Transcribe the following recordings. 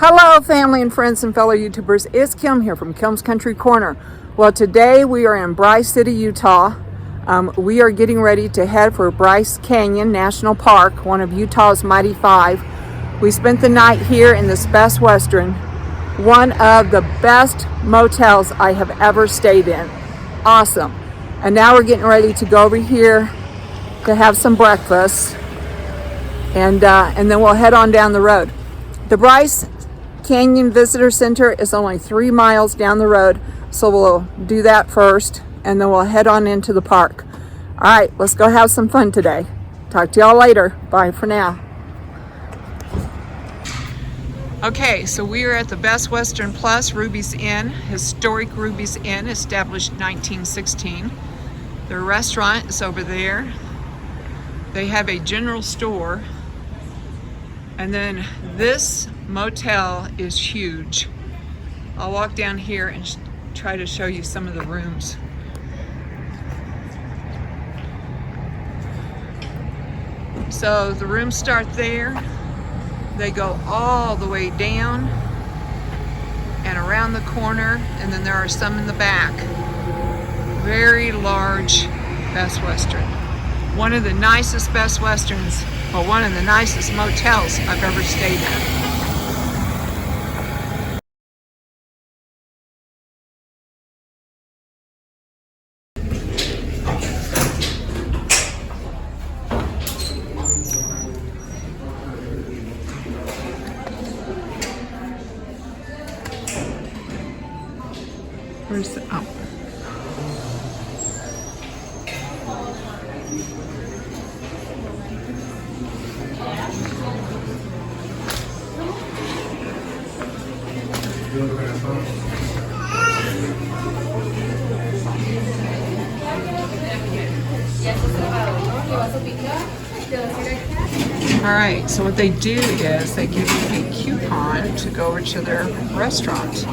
Hello family and friends and fellow YouTubers, it's Kim here from Kim's Country Corner. Well, today we are in Bryce City, Utah. We are getting ready to head for Bryce Canyon National Park, one of Utah's Mighty Five. We spent the night here in this Best Western, one of the best motels I have ever stayed in. Awesome. And now we're getting ready to go over here to have some breakfast, and then we'll head on down the road. The Bryce Canyon Visitor Center is only 3 miles down the road, so we'll do that first and then we'll head on into the park. All right, let's go have some fun today. Talk to y'all later. Bye for now. Okay, so we are at the Best Western Plus Ruby's Inn, historic Ruby's Inn, established in 1916. Their restaurant is over there. They have a general store. And then this motel is huge. I'll walk down here and try to show you some of the rooms. So the rooms start there. They go all the way down and around the corner, and then there are some in the back. Very large Best Western. One of the nicest Best Westerns, well, one of the nicest motels I've ever stayed in. Where's the, oh. All right, so what they do is they give you a coupon to go over to their restaurant.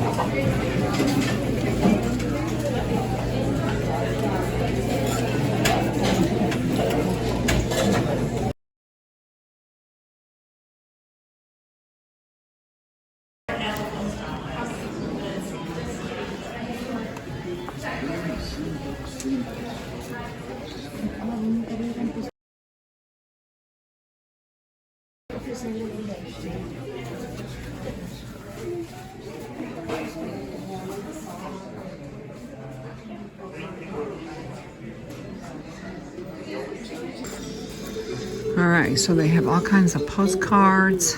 All right, so they have all kinds of postcards,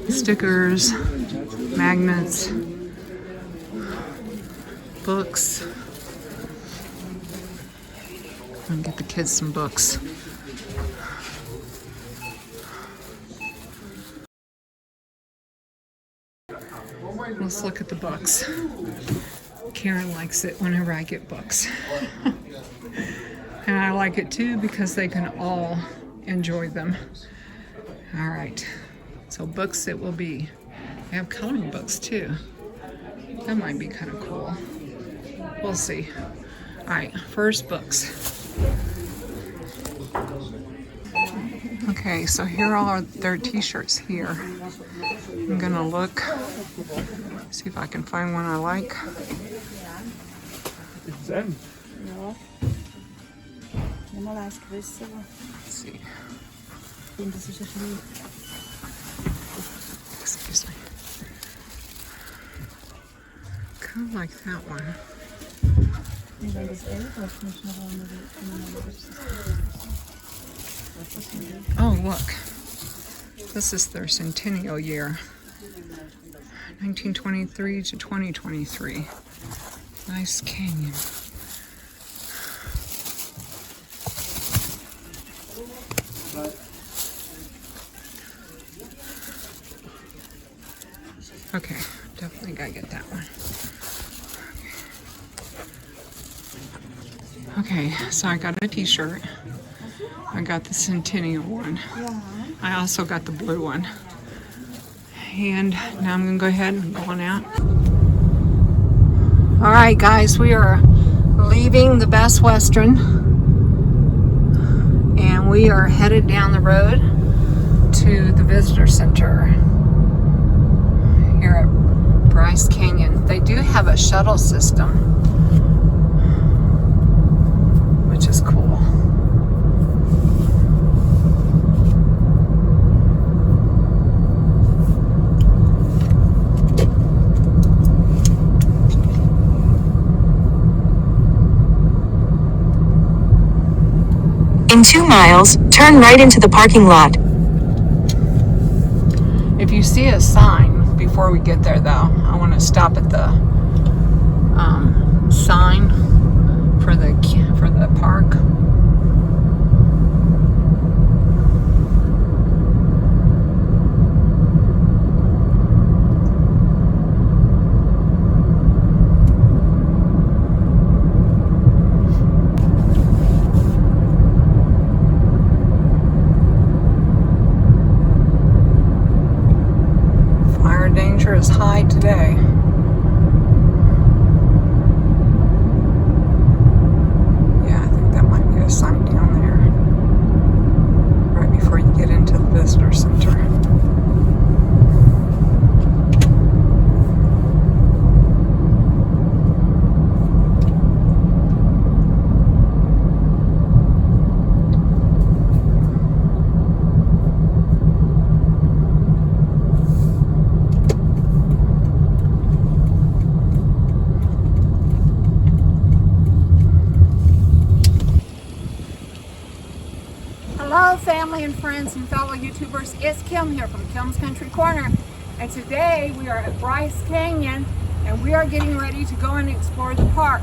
stickers, magnets, books. I'm gonna get the kids some books. Let's look at the books. Karen likes it whenever I get books. And I like it too because they can all enjoy them. All right, so books it will be. They have coloring books too. That might be kind of cool. We'll see. All right, first books. Okay, so here are their t-shirts here. I'm gonna look, see if I can find one I like. Let's see. Excuse me. Kind of like that one. Oh, look. This is their centennial year. 1923 to 2023. Nice canyon. Okay, definitely gotta get that one. Okay, so I got a t-shirt. I got the Centennial one. I also got the blue one. And now I'm gonna go ahead and go on out. All right, guys, we are leaving the Best Western. And we are headed down the road to the visitor center. here at Bryce Canyon. They do have a shuttle system, which is cool. In 2 miles, turn right into the parking lot. If you see a sign before we get there, though, I want to stop at the sign for the park. Fire danger is high today. Yeah, I think that might be a sign down there right before you get into the visitor center. Hello family and friends and fellow YouTubers, it's Kim here from Kim's Country Corner, and today we are at Bryce Canyon and we are getting ready to go and explore the park.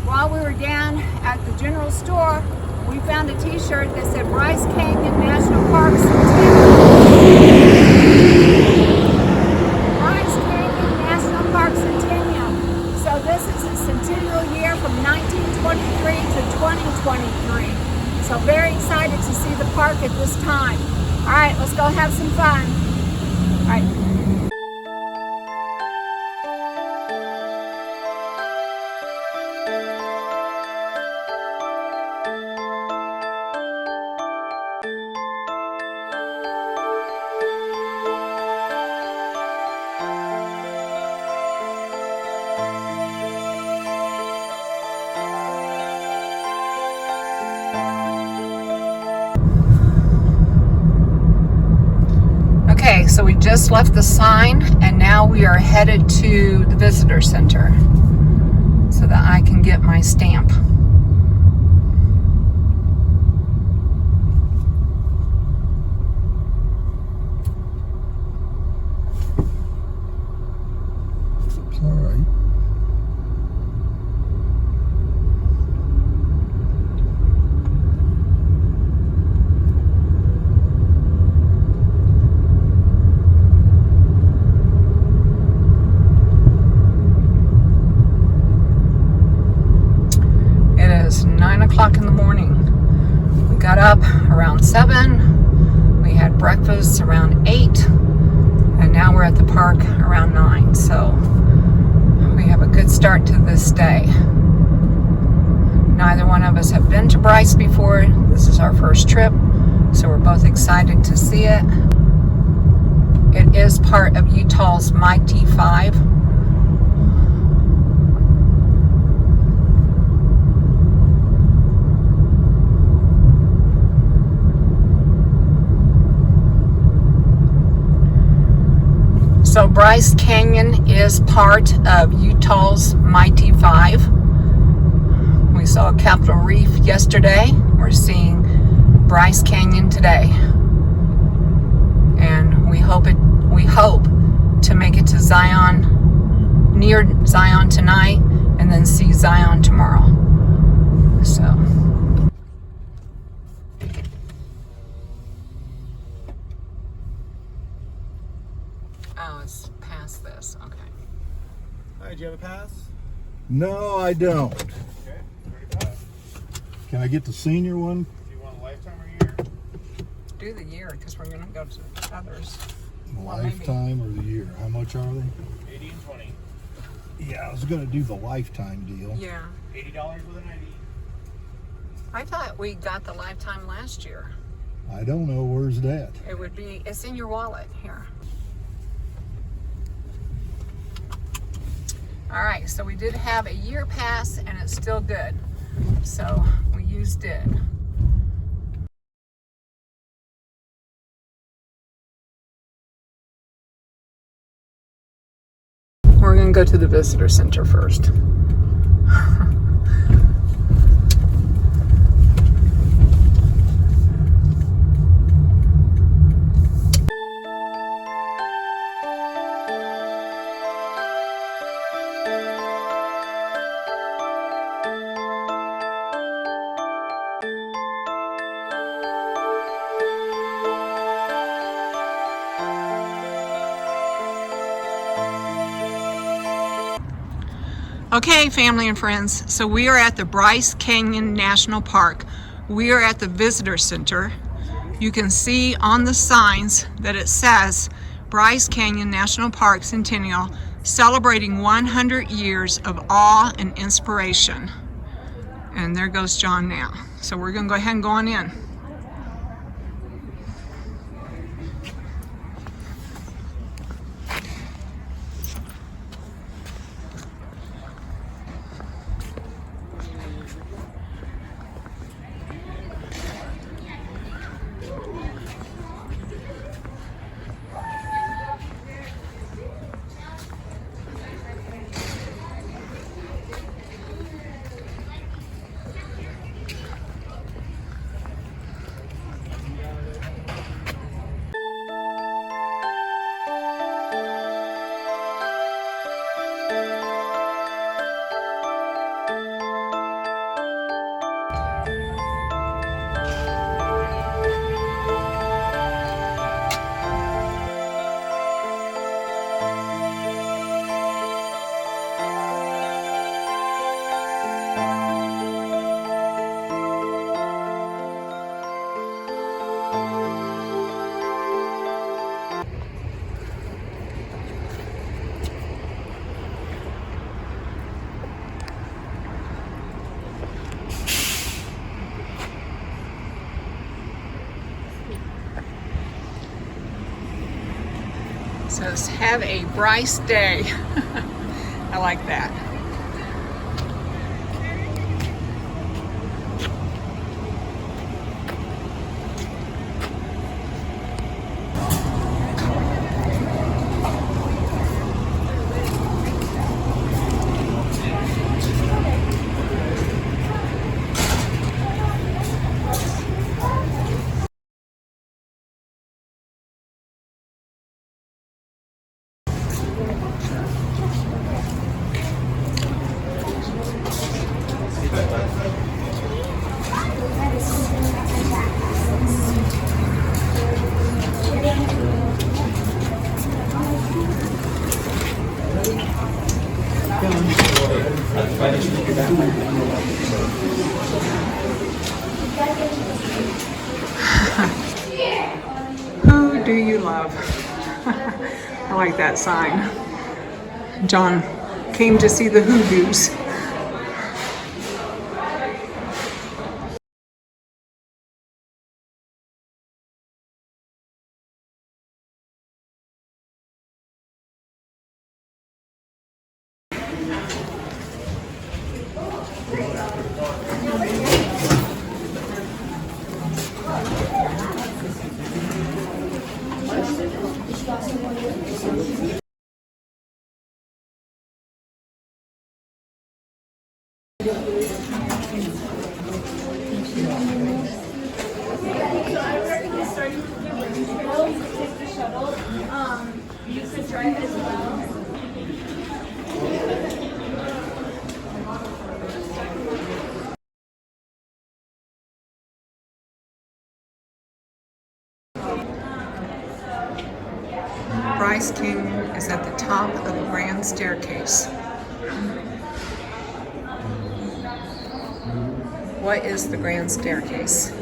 While we were down at the general store, we found a t-shirt that said Bryce Canyon National Park Bryce Canyon National Park Centennial. So this is a centennial year from 1923 to 2023. So very excited to see the park at this time. All right, let's go have some fun. All right. So we just left the sign and now we are headed to the visitor center so that I can get my stamp. It's all right. It is 9 o'clock in the morning. We got up around 7. We had breakfast around 8. And now we're at the park around 9. So we have a good start to this day. Neither one of us have been to Bryce before. This is our first trip. So we're both excited to see it. It is part of Utah's Mighty 5. So Bryce Canyon is part of Utah's Mighty 5. We saw Capitol Reef yesterday. We're seeing Bryce Canyon today. And we hope to make it to Zion, near Zion tonight, and then see Zion tomorrow. So oh, it's past this. Okay. All right, do you have a pass? No, I don't. Okay, pretty pass. Can I get the senior one? Do you want a lifetime or year? Do the year because we're going to go to others. Well, maybe. Lifetime or the year? How much are they? 80 and 20. Yeah, I was going to do the lifetime deal. Yeah. $80 with an ID. I thought we got the lifetime last year. I don't know. Where's that? It would be, it's in your wallet here. All right, so we did have a year pass and it's still good. So we used it. We're gonna go to the visitor center first. Okay, family and friends, so we are at the Bryce Canyon National Park. We are at the visitor center. You can see on the signs that it says Bryce Canyon National Park Centennial, celebrating 100 years of awe and inspiration. And there goes John now. So we're gonna go ahead and go on in. It says, have a Bryce day. I like that. Who do you love? I like that sign. John came to see the hoodoos. You could drive as well. Bryce Canyon is at the top of the grand staircase. What is the grand staircase?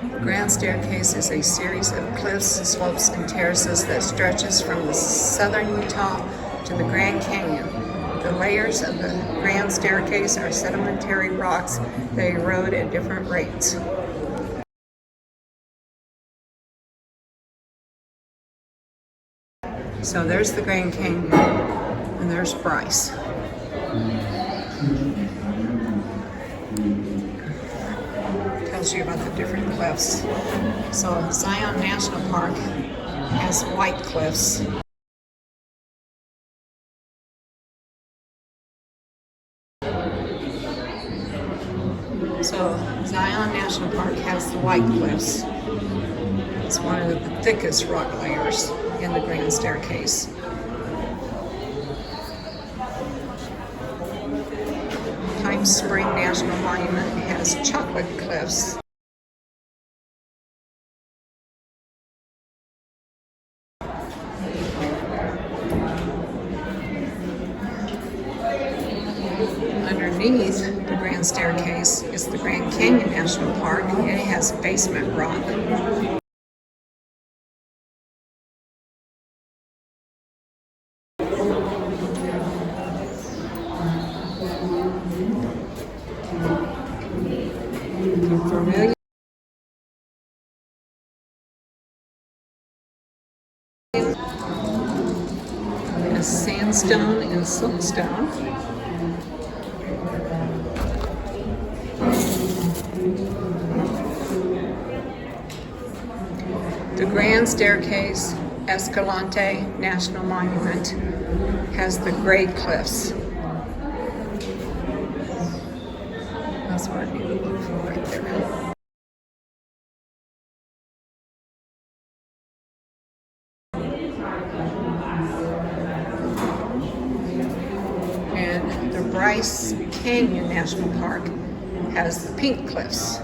The grand staircase is a series of cliffs, slopes, and terraces that stretches from the southern Utah to the Grand Canyon. The layers of the grand staircase are sedimentary rocks that erode at different rates. So there's the Grand Canyon, and there's Bryce. Tells you about the different cliffs. So Zion National Park has white cliffs. So Zion National Park has the white cliffs. It's one of the thickest rock layers in the Grand Staircase. Times Spring National Monument has chocolate cliffs. Underneath the Grand Staircase is the Grand Canyon National Park. It has basement rock. Familiar? Has sandstone and siltstone. The Grand Staircase Escalante National Monument has the Great Cliffs. That's what I need to look for right there. And the Bryce Canyon National Park has the Pink Cliffs.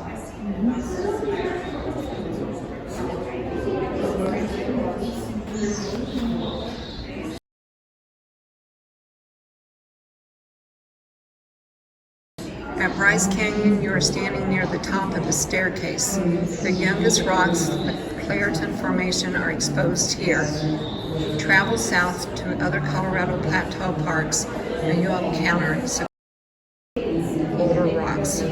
At Bryce Canyon, you are standing near the top of the staircase. The youngest rocks, the Clairton Formation, are exposed here. Travel south to other Colorado Plateau parks, and you'll encounter some older rocks.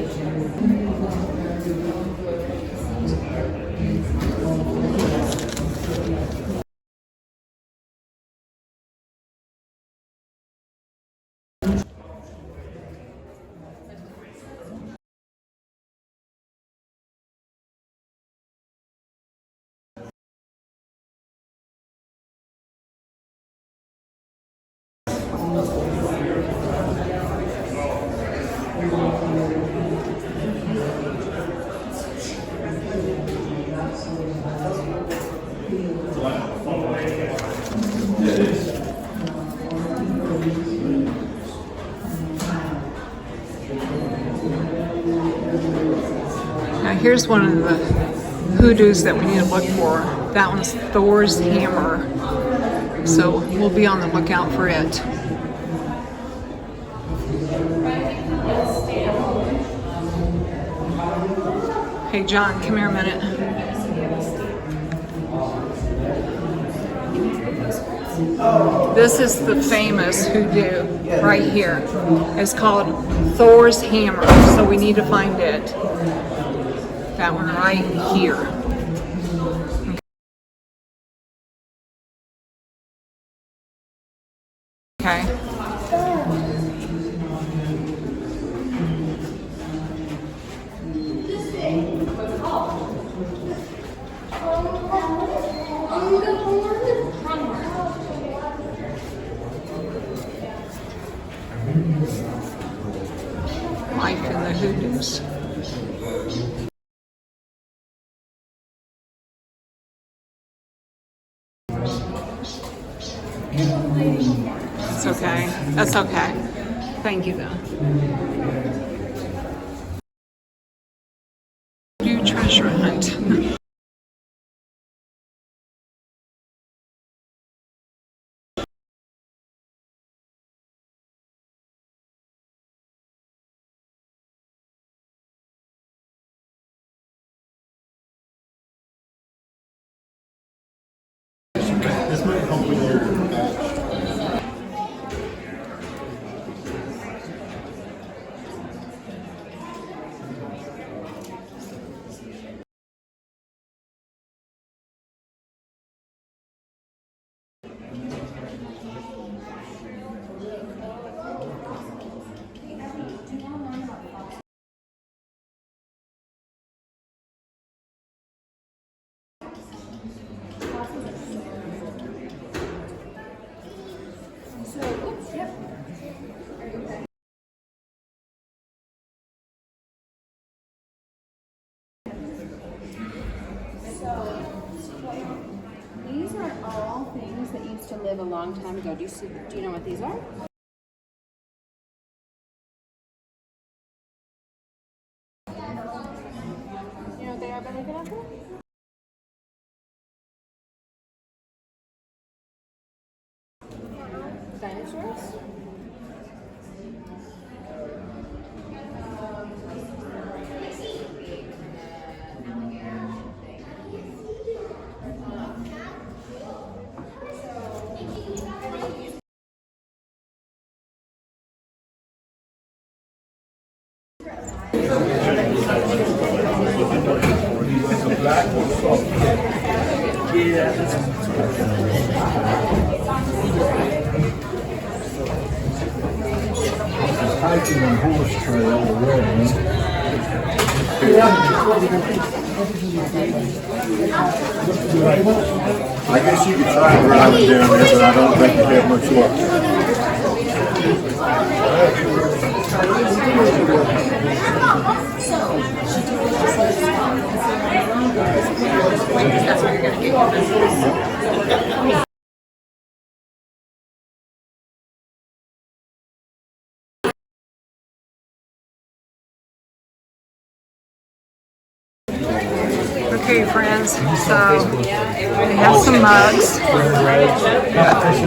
Now here's one of the hoodoos that we need to look for. That one's Thor's hammer. So we'll be on the lookout for it. Hey John, come here a minute. This is the famous hoodoo right here. It's called Thor's hammer, so we need to find it. That one right here. Okay. Life in the hoodoos. It's okay. That's okay. Thank you, though. Do treasure hunt. This might help with your batch. These are all things that used to live a long time ago. Do you know what these are? You know what they are, but look it up there? Dinosaurs? Hiking and horse trail, the red one. I guess you could try and drive it down there, but I don't think you have much luck. Okay, friends, so we have some mugs.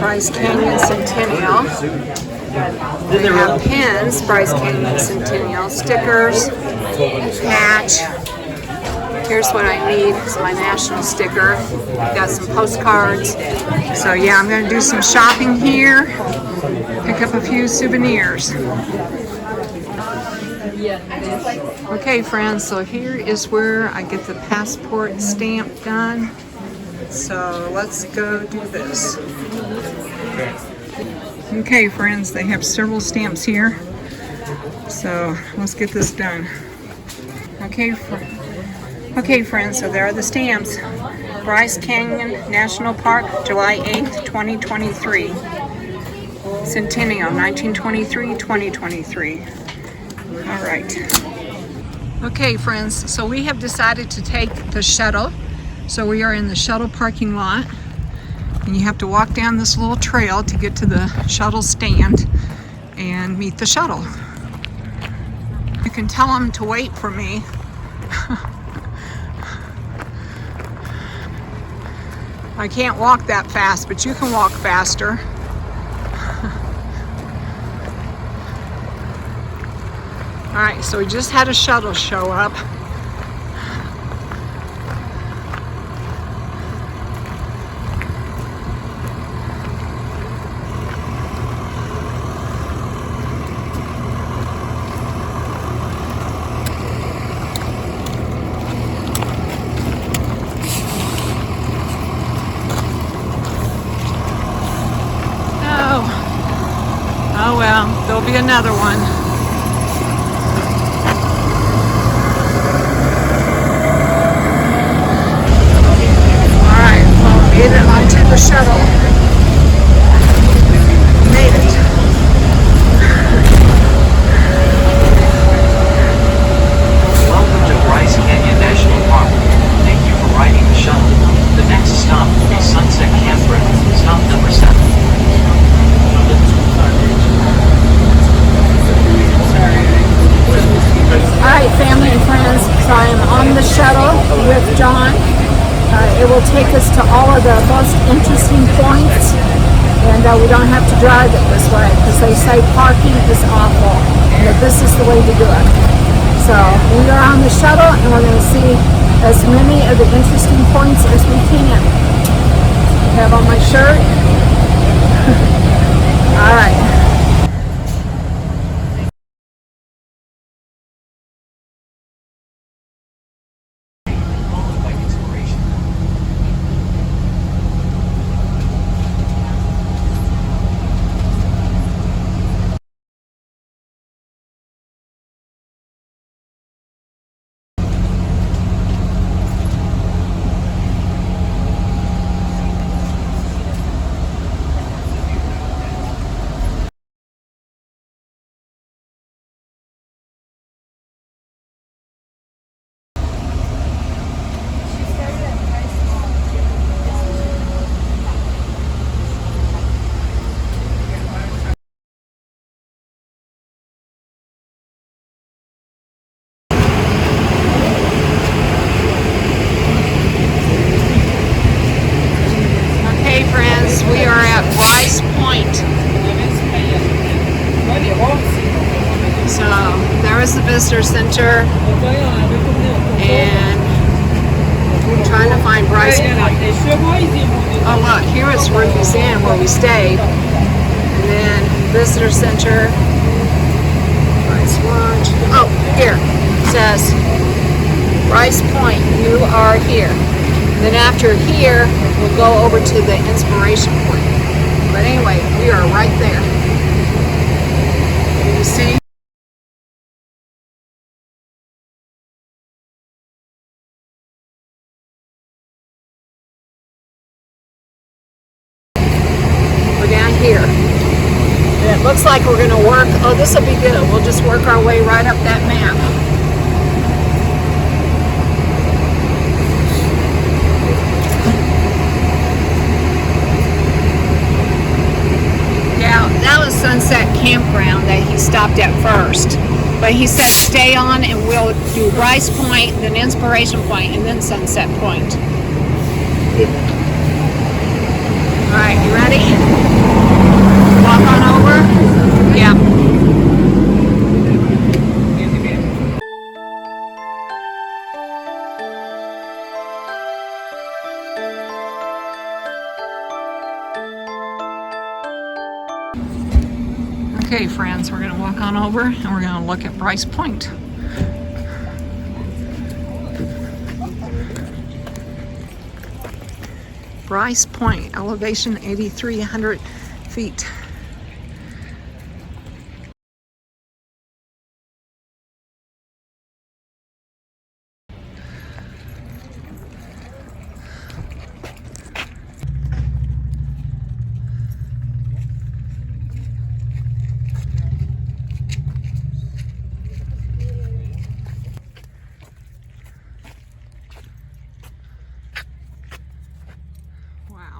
Bryce Canyon Centennial. We have pins, Bryce Canyon Centennial, stickers, patch. Here's what I need, is my national sticker. Got some postcards. So yeah, I'm gonna do some shopping here, pick up a few souvenirs. Okay, friends, so here is where I get the passport stamp done. So let's go do this. Okay, friends, they have several stamps here. So let's get this done. Okay, friends, so there are the stamps. Bryce Canyon National Park, July 8th, 2023. Centennial, 1923-2023. All right. Okay, friends, so we have decided to take the shuttle. So we are in the shuttle parking lot, and you have to walk down this little trail to get to the shuttle stand and meet the shuttle. You can tell them to wait for me. I can't walk that fast, but you can walk faster. All right, so we just had a shuttle show up. Oh well, there'll be another one. Made it onto the shuttle. Made it. Welcome to Bryce Canyon National Park. Thank you for riding the shuttle. The next stop is Sunset Campground, stop number 7. Alright, family and friends, so I am on the shuttle with John. It will take us to all of the most interesting points, and we don't have to drive it this way because they say parking is awful, and that this is the way to do it. So we are on the shuttle, and we're going to see as many of the interesting points as we can. I have on my shirt. Alright. Center, and I'm trying to find Bryce Point. Oh look, here is Ruby's Inn where we stayed, and then Visitor Center, Bryce Lodge. Oh, here it says Bryce Point, you are here. And then after here, we'll go over to the Inspiration Point. But anyway, we are right there. You see? We're down here. And it looks like we're going to work. Oh, this will be good. We'll just work our way right up that map. Yeah, that was Sunset Campground that he stopped at first. But he said stay on and we'll do Bryce Point, then Inspiration Point, and then Sunset Point. All right, you ready? Walk on over? Yeah. Okay, friends, we're going to walk on over and we're going to look at Bryce Point. Bryce Point, elevation 8,300 feet. Wow.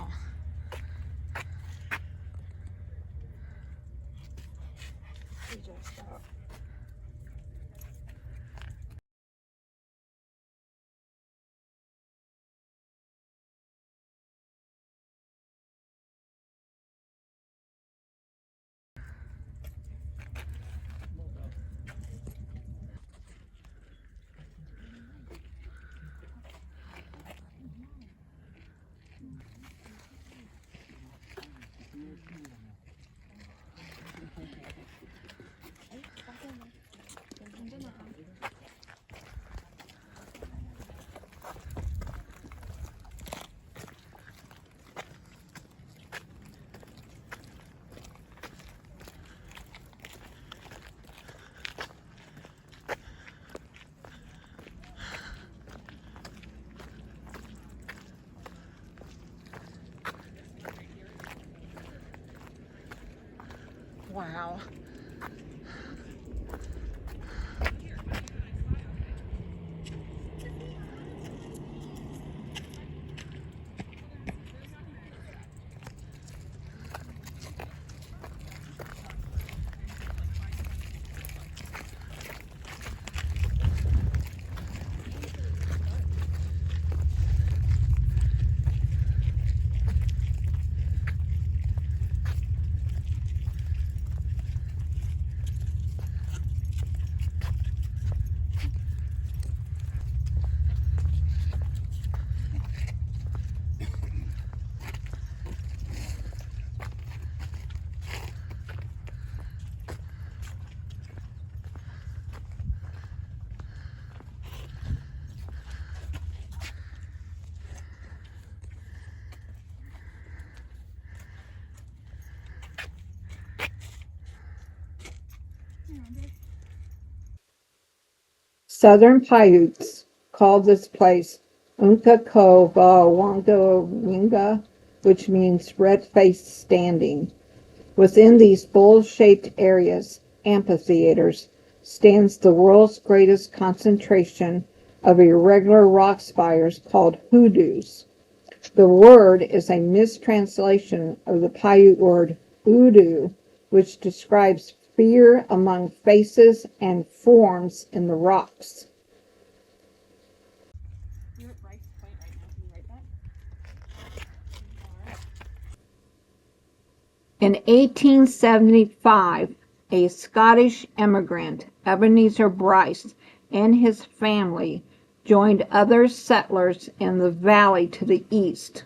Wow. Southern Paiutes called this place Unkakowawangawinga, which means red-faced standing. Within these bowl-shaped areas, amphitheaters, stands the world's greatest concentration of irregular rock spires called hoodoos. The word is a mistranslation of the Paiute word udu, which describes fear among faces and forms in the rocks. In 1875, a Scottish immigrant, Ebenezer Bryce, and his family joined other settlers in the valley to the east.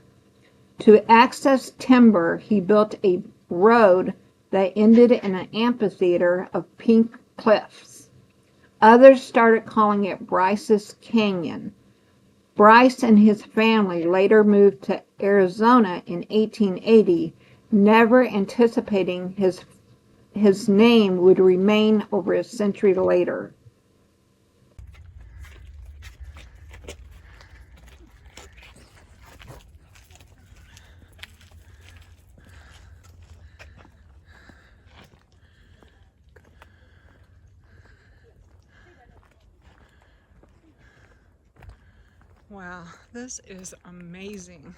To access timber, he built a road that ended in an amphitheater of pink cliffs. Others started calling it Bryce's Canyon. Bryce and his family later moved to Arizona in 1880, never anticipating his name would remain over a century later. Wow, this is amazing.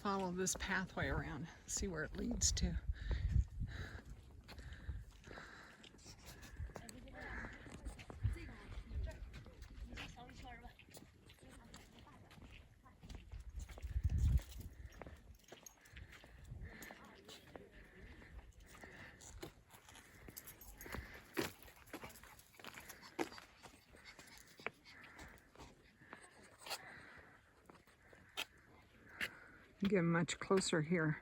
Follow this pathway around, see where it leads to. Get much closer here.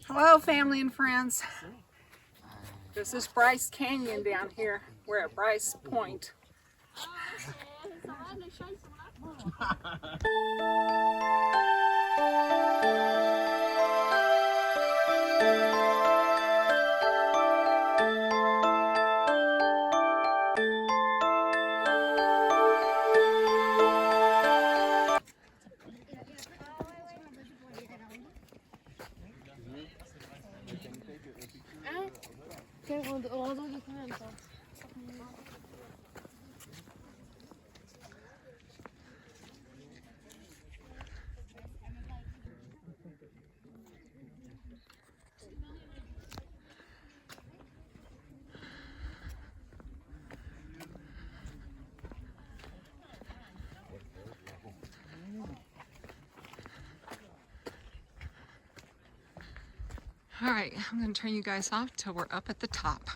Hello, family and friends. This is Bryce Canyon down here. We're at Bryce Point. All right, I'm gonna turn you guys off till we're up at the top.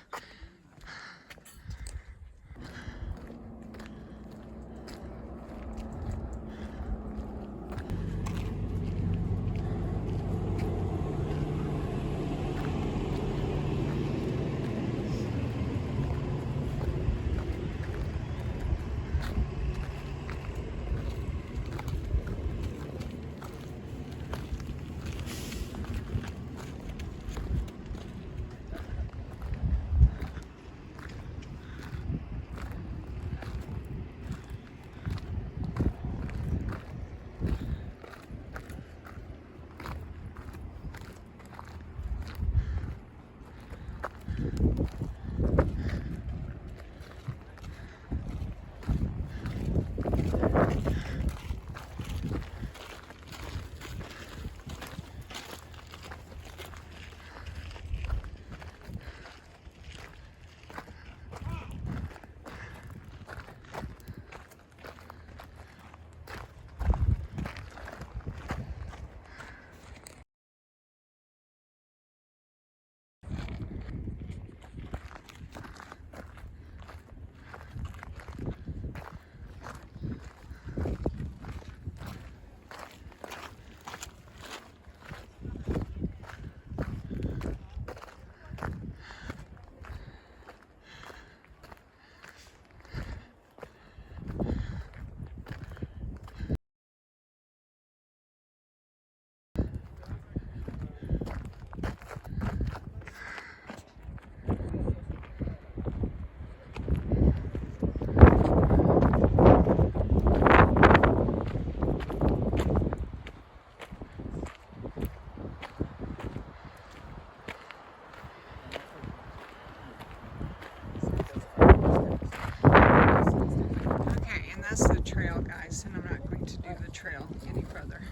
Okay, and that's the trail, guys, and I'm not going to do the trail any further.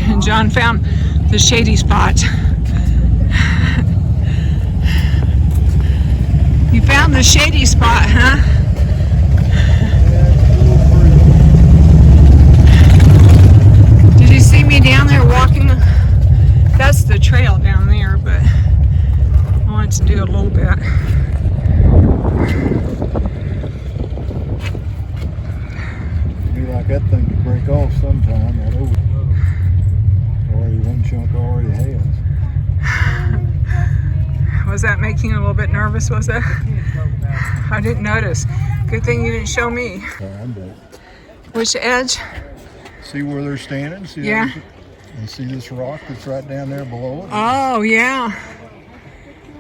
And John found the shady spot. You found the shady spot, huh? Did you see me down there walking? That's the trail down there, but I wanted to do a little bit. Be like that thing to break off sometime. That over. Already one chunk already has. Was that making you a little bit nervous, was it? I didn't notice. Good thing you didn't show me. Which edge? See where they're standing? See Yeah. that? You see this rock that's right down there below it? Oh, yeah.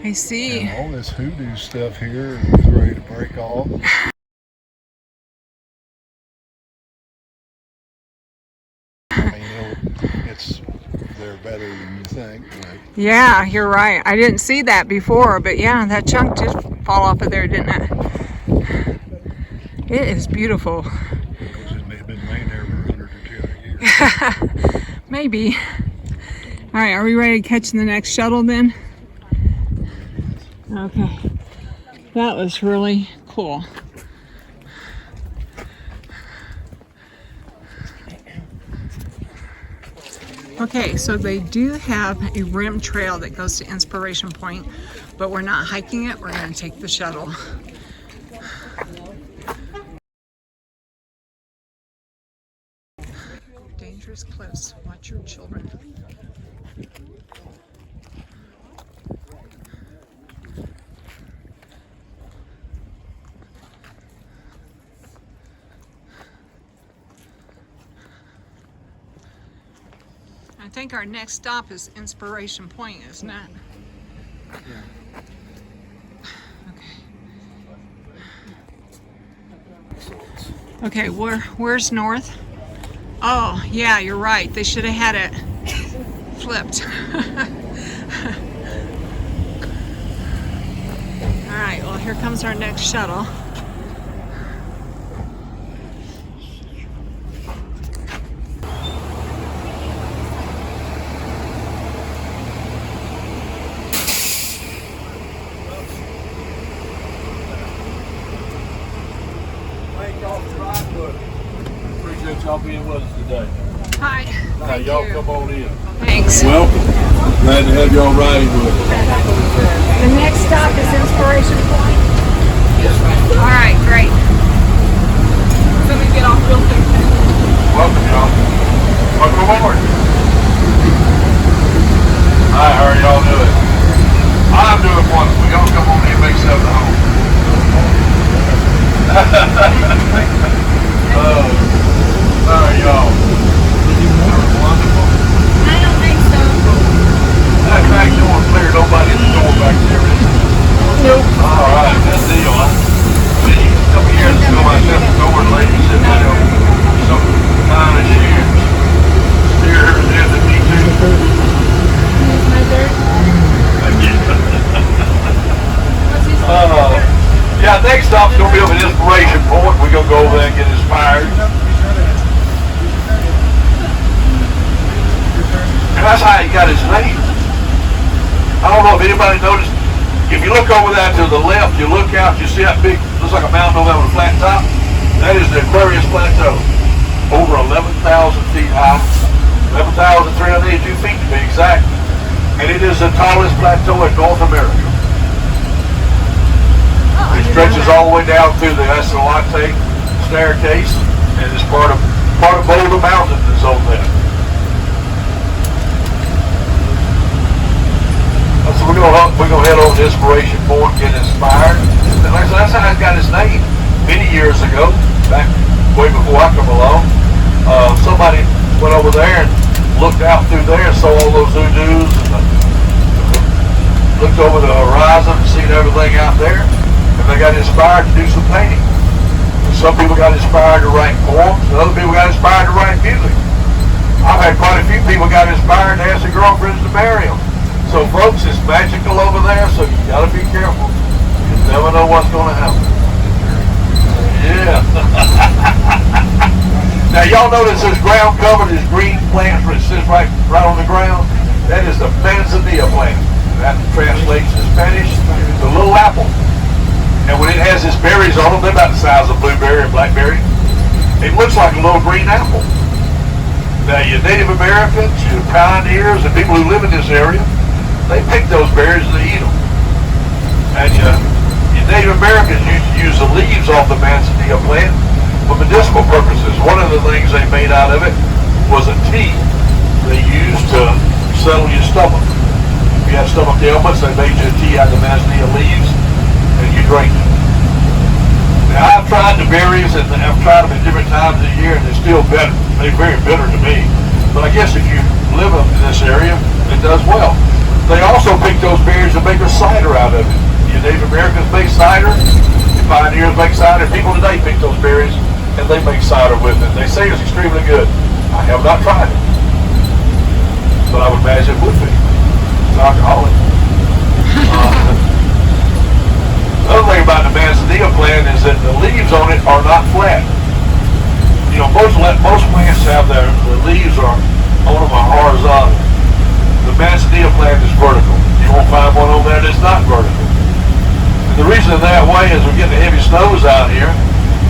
I see. And all this hoodoo stuff here is ready to break off. I mean, they're better than you think. But Yeah, you're right. I didn't see that before, but yeah, that chunk did fall off of there, didn't it? It is beautiful. because it may have been laying there for 100 or 200 years. Maybe. All right, are we ready to catch the next shuttle then? Okay. That was really cool. Okay, so they do have a rim trail that goes to Inspiration Point, but we're not hiking it. We're going to take the shuttle. Dangerous cliffs. Watch your children. I think our next stop is Inspiration Point, isn't it? Okay, where's north? Oh, yeah, you're right. They should have had it flipped. All right, well, here comes our next shuttle. Appreciate y'all being with us today. Hi, thank y'all you. come on in. Thanks. Welcome. Glad to have y'all riding with us. The next stop is Inspiration Point. All right, great. Let me get off real quick. Welcome, y'all. Welcome aboard. Hi, how are y'all doing? I'm doing wonderful. Y'all come on in and make yourself at home. How are y'all? Wonderful. I don't think so. That back door clear. Nobody in the door back there, is it? Nope. All right, good deal. See, come here and go like this. Door lady said, you know, some kind of steer her in the me too. Yeah, next stop's gonna be up at Inspiration Point. We're gonna go over there and get inspired. And that's how he got his name. I don't know if anybody noticed. If you look over there to the left, you look out, you see that big, looks like a mountain over there with a flat top. That is the Aquarius Plateau. Over 11,000 feet high. 11,382 feet to be exact. And it is the tallest plateau in North America. It stretches all the way down through the Escalante staircase, and it's part of Boulder Mountain that's over there. So we're gonna head over to Inspiration Point, get inspired. And like I said, that's how I got his name. Many years ago, back way before I come along, somebody went over there and looked out through there and saw all those hoodoos and looked over the horizon and seen everything out there. And they got inspired to do some painting. And some people got inspired to write poems, and other people got inspired to write music. I've had quite a few people got inspired to ask their girlfriends to marry them. So folks, it's magical over there, so you gotta be careful. You never know what's gonna happen. Yeah. Now y'all notice this ground covered is green plants, where it sits right on the ground. That is the manzanilla plant. That translates in Spanish to little apple. And when it has its berries on them, they're about the size of blueberry and blackberry. It looks like a little green apple. Now your Native Americans, your pioneers, and people who live in this area, they pick those berries and they eat them. And your Native Americans used to use the leaves off the manzanilla plant for medicinal purposes. One of the things they made out of it was a tea they used to settle your stomach. If you had stomach ailments, they made you a tea out of the manzanilla leaves and you drink it. Now I've tried the berries and I've tried them at different times of the year and they're still bitter. They're very bitter to me. But I guess if you live up in this area, it does well. They also pick those berries and make a cider out of it. Your Native Americans make cider, your pioneers make cider, people today pick those berries and they make cider with it. They say it's extremely good. I have not tried it, but I would imagine it would be. It's alcoholic. The other thing about the manzanilla plant is that the leaves on it are not flat. You know, most plants have the leaves are on them are horizontal. The manzanilla plant is vertical. You won't find one over there that's not vertical. And the reason that way is we're getting heavy snows out here.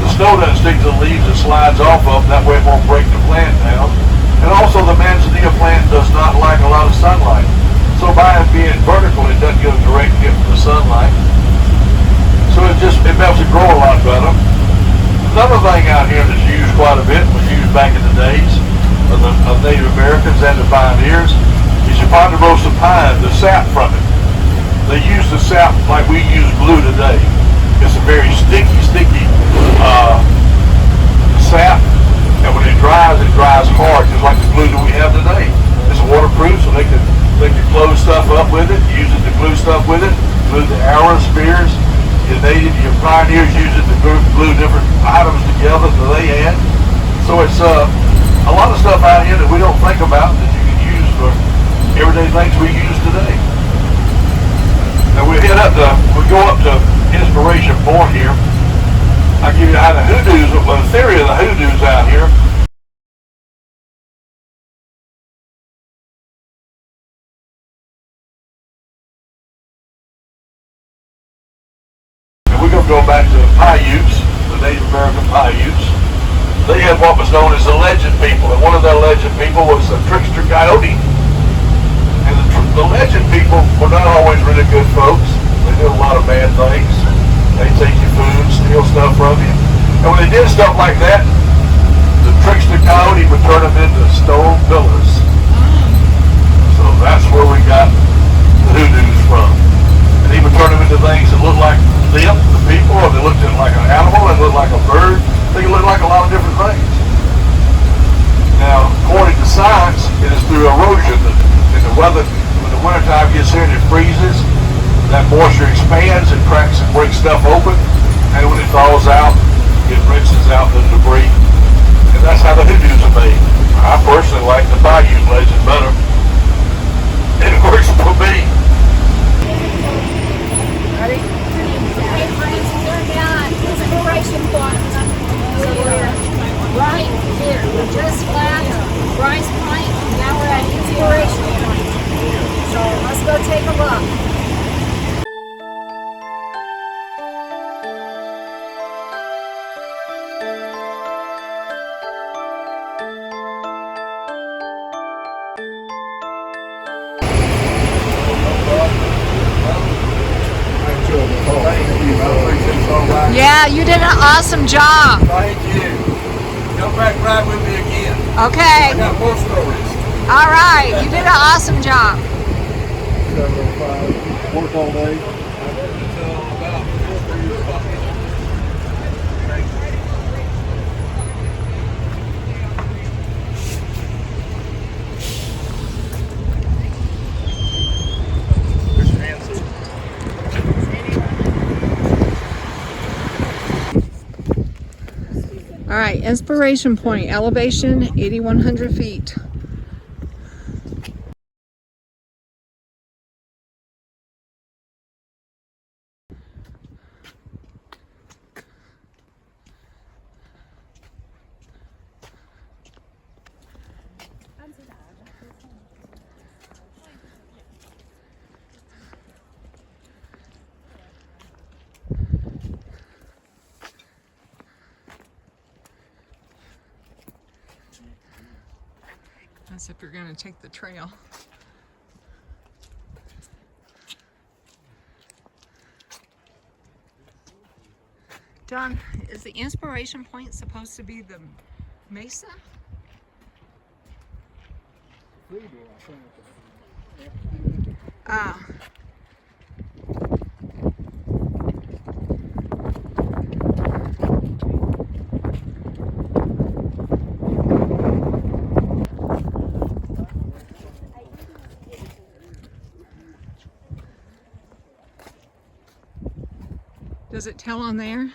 The snow doesn't stick to the leaves, it slides off of them. That way it won't break the plant down. And also the manzanilla plant does not like a lot of sunlight. So by it being vertical, it doesn't get a direct hit from the sunlight. So it helps it grow a lot better. Another thing out here that's used quite a bit, was used back in the days of Native Americans and the pioneers, is your ponderosa pine, the sap from it. They use the sap like we use glue today. It's a very sticky sap, and when it dries hard, just like the glue that we have today. It's waterproof, so they could close stuff up with it, use it to glue stuff with it, glue the arrows, spears. Your pioneers use it to glue different items together that they had. So it's a lot of stuff out here that we don't think about that you can use for everyday things we use today. Now we go up to Inspiration Point here. I'll give you how the hoodoos, well, the theory of the hoodoos out here. And we're going to go back to the Paiutes, the Native American Paiutes. They had what was known as the legend people, and one of their legend people was the trickster coyote. And the legend people were not always really good folks. They did a lot of bad things. They take your food, steal stuff from you. And when they did stuff like that, the trickster coyote would turn them into stone pillars. So that's where we got the hoodoos from. And he would turn them into things that looked like them, the people, or they looked like an animal, and looked like a bird. They can look like a lot of different things. Now, according to science, it is through erosion that in the weather, when the wintertime gets here and it freezes, that moisture expands and cracks and breaks stuff open, and when it thaws out, it rinses out the debris. And that's how the hoodoos are made. I personally like the Bayou legend better. It works for me. Hey friends, we're down Inspiration Point. So we're right here. We just left Bryce Point. Now we're at Inspiration Point. So let's go take a look. Yeah, you did an awesome job. Thank you. Come back right with me again. Okay. I got more stories. All right. You did an awesome job. 7:05. Work all day. All right, Inspiration Point, elevation 8,100 feet. As if you're going to take the trail. Don, is the Inspiration Point supposed to be the mesa? Ah. Does it tell on there?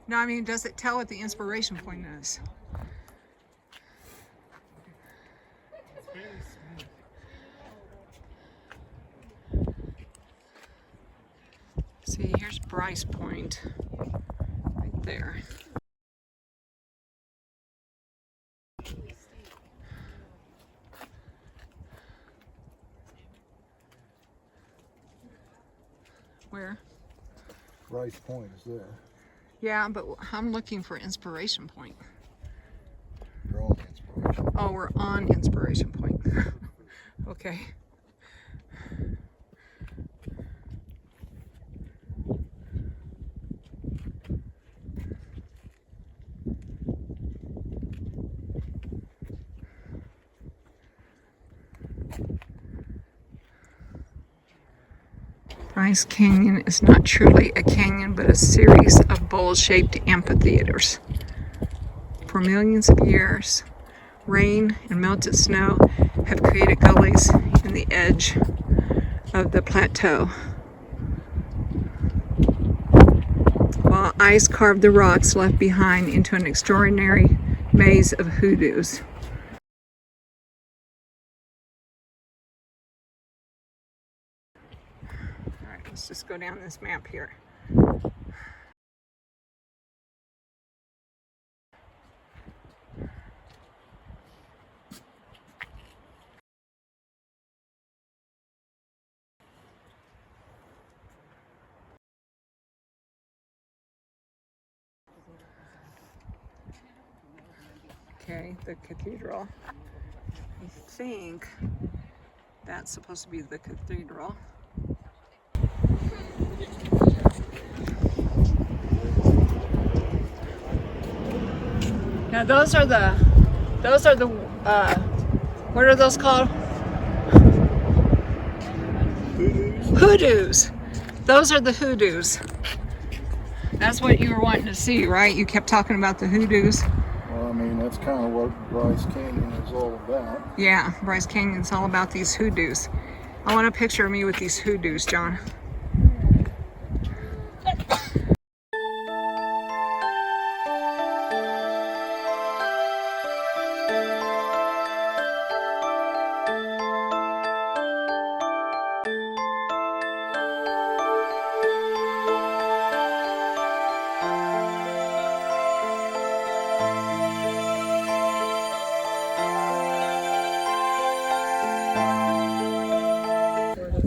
No, I mean, does it tell what the Inspiration Point is? See, here's Bryce Point, right there. Where? Bryce Point is there. Yeah, but I'm looking for Inspiration Point. You're on Inspiration. Oh, we're on Inspiration Point. Okay. Bryce Canyon is not truly a canyon, but a series of bowl-shaped amphitheaters. For millions of years, rain and melted snow have created gullies in the edge of the plateau, while ice carved the rocks left behind into an extraordinary maze of hoodoos. All right, let's just go down this map here. Okay, the cathedral. I think that's supposed to be the cathedral. Now those are the what are those called? Hoodoos. Those are the hoodoos. That's what you were wanting to see, right? You kept talking about the hoodoos. Well, I mean, that's kind of what Bryce Canyon is all about. Yeah, Bryce Canyon's all about these hoodoos. I want a picture of me with these hoodoos, John.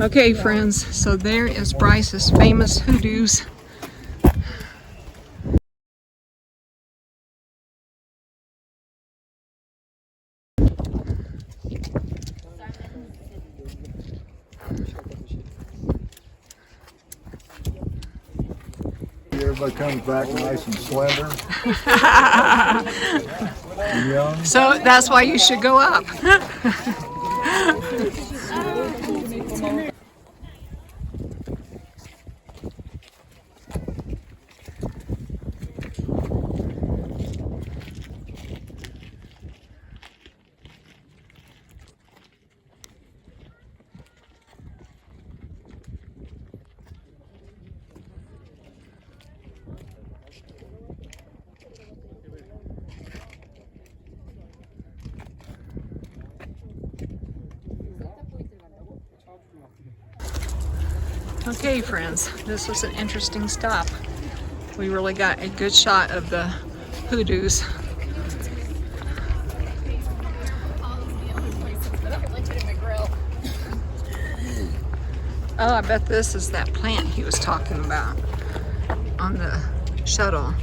Okay, friends, so there is Bryce's famous hoodoos. Everybody comes back nice and slender and young. So that's why you should go up. Okay, friends, this was an interesting stop. We really got a good shot of the hoodoos. Oh, I bet this is that plant he was talking about on the shuttle.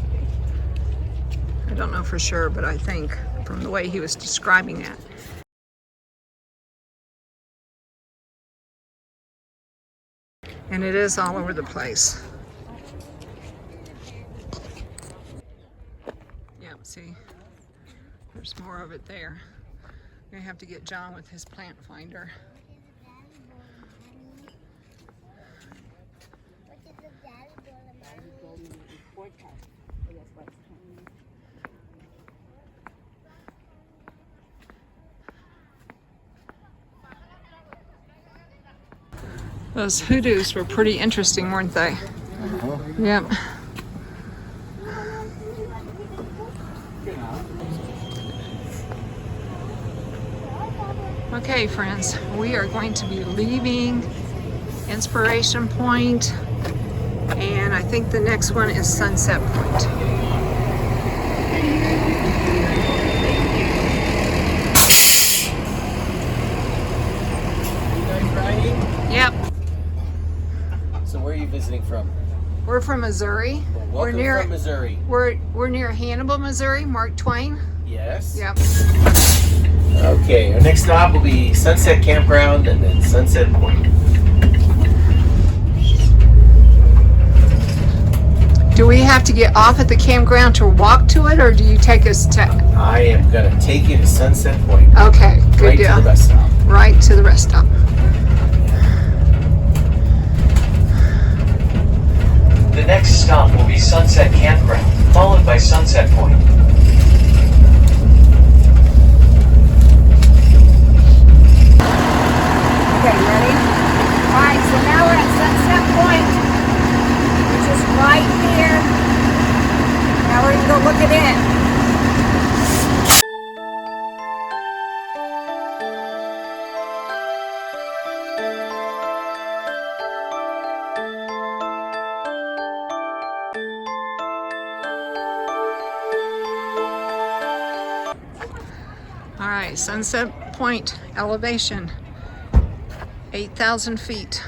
I don't know for sure, but I think from the way he was describing it. And it is all over the place. Yeah, see, there's more of it there. I'm gonna have to get John with his plant finder. Those hoodoos were pretty interesting, weren't they? Uh-huh. Yep. Okay, friends, we are going to be leaving Inspiration Point, and I think the next one is Sunset Point. Yep. So where are you visiting from? We're from Missouri. Welcome from Missouri. We're near Hannibal, Missouri. Mark Twain. Yes. Yep. Okay, our next stop will be Sunset Campground and then Sunset Point. Do we have to get off at the campground to walk to it, or do you take us to? I am gonna take you to Sunset Point. Okay, good Right deal. to the bus stop. Right to the rest stop. The next stop will be Sunset Campground, followed by Sunset Point. Sunset Point elevation, 8,000 feet.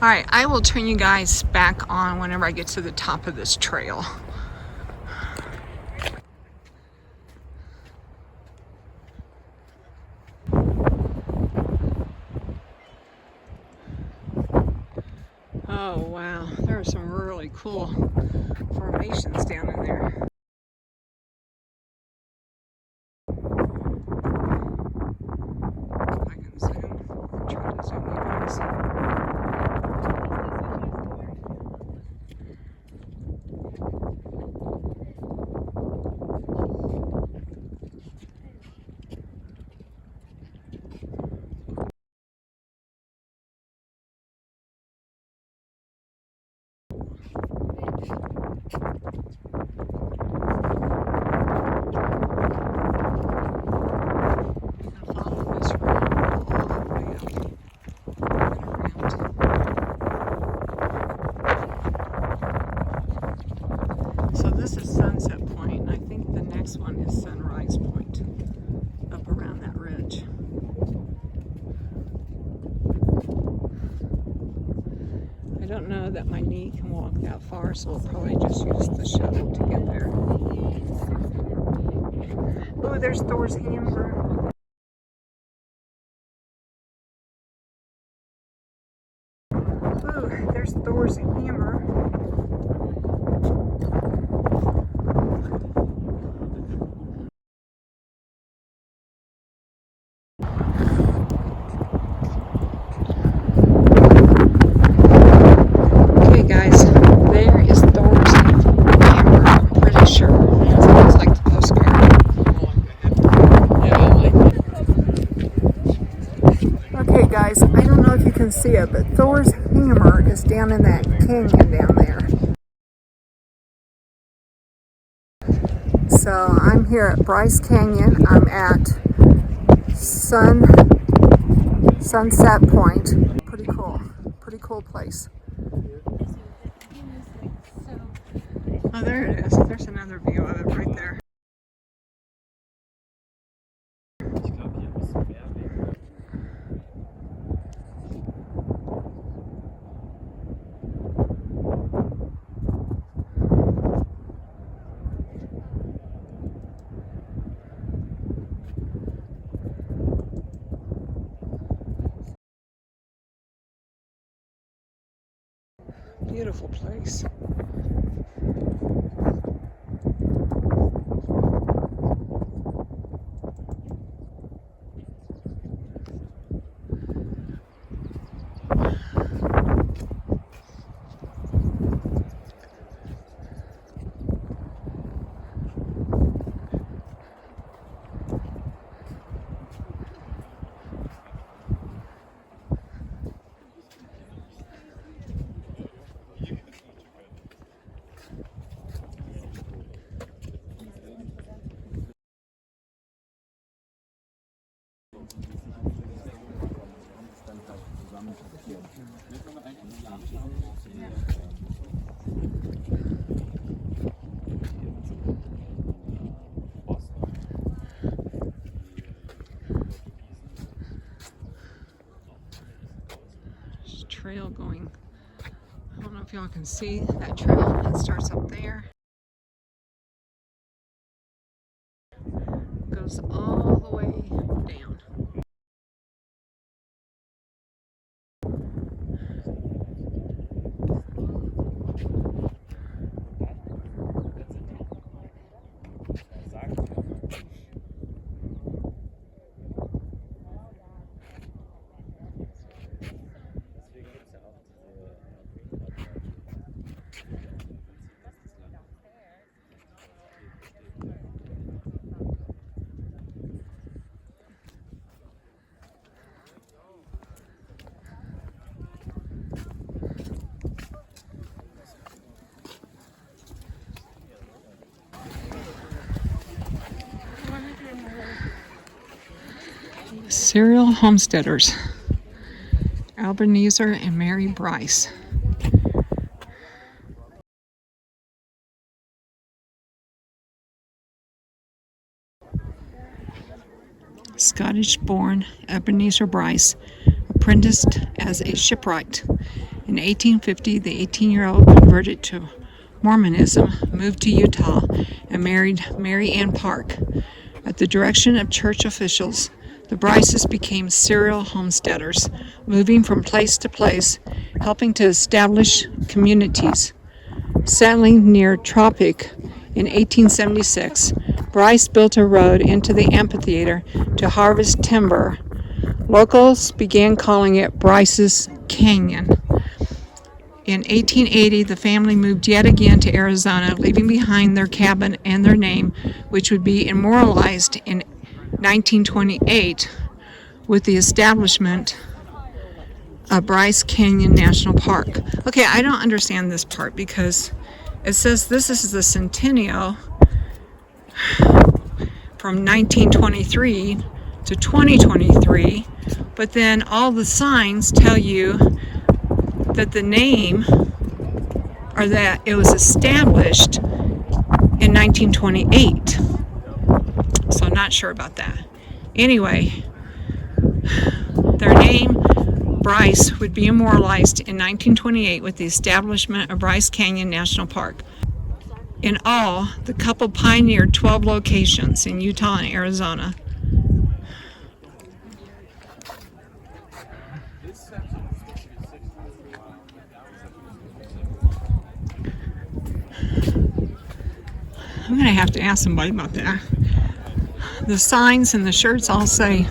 All right, I will turn you guys back on whenever I get to the top of this trail. Oh wow, there are some really cool formations down in there. If I can zoom, try to zoom you guys. So this is Sunset Point, and I think the next one is Sunrise Point, up around that ridge. I don't know that my knee can walk that far, so we'll probably just use the shuttle to get there. Oh, there's Thor's hammer. Oh, there's Thor's hammer. Okay guys, there is Thor's hammer, I'm pretty sure. It looks like the postcard. Okay guys, I don't know if you can see it, but Thor's hammer is down in that canyon down there. So I'm here at Bryce Canyon. I'm at Sunset Point. Pretty cool place. Oh, there it is. There's another view of it right there. Beautiful place. There's a trail going. I don't know if y'all can see that trail. It starts up there. Goes all the way down. Serial homesteaders, Ebenezer and Mary Bryce. Scottish-born Ebenezer Bryce apprenticed as a shipwright. In 1850, the 18-year-old converted to Mormonism, moved to Utah, and married Mary Ann Park. At the direction of church officials, the Bryces became serial homesteaders, moving from place to place, helping to establish communities. Settling near Tropic in 1876, Bryce built a road into the amphitheater to harvest timber. Locals began calling it Bryce's Canyon. In 1880, the family moved yet again to Arizona, leaving behind their cabin and their name, which would be immortalized in 1928 with the establishment of Bryce Canyon National Park. Okay, I don't understand this part because it says this is the centennial from 1923 to 2023, but then all the signs tell you that the name, or that it was established in 1928. So I'm not sure about that. Anyway, their name, Bryce, would be immortalized in 1928 with the establishment of Bryce Canyon National Park. In all, the couple pioneered 12 locations in Utah and Arizona. I'm going to have to ask somebody about that. The signs and the shirts all say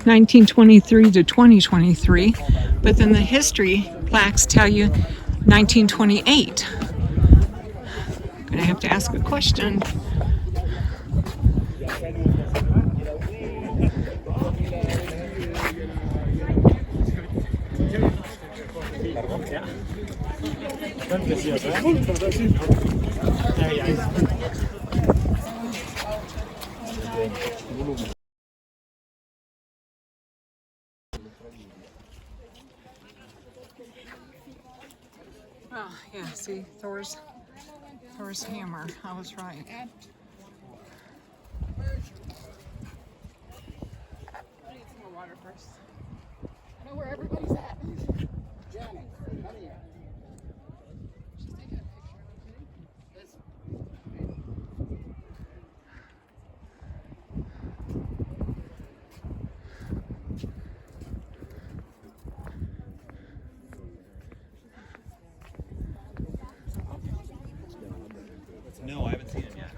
1923 to 2023, but then the history plaques tell you 1928. I'm going to have to ask a question. Oh, yeah, see, Thor's hammer. I was right. Water first. I know where everybody's at. Janet, come here. She's taking a picture. No, I haven't seen him yet.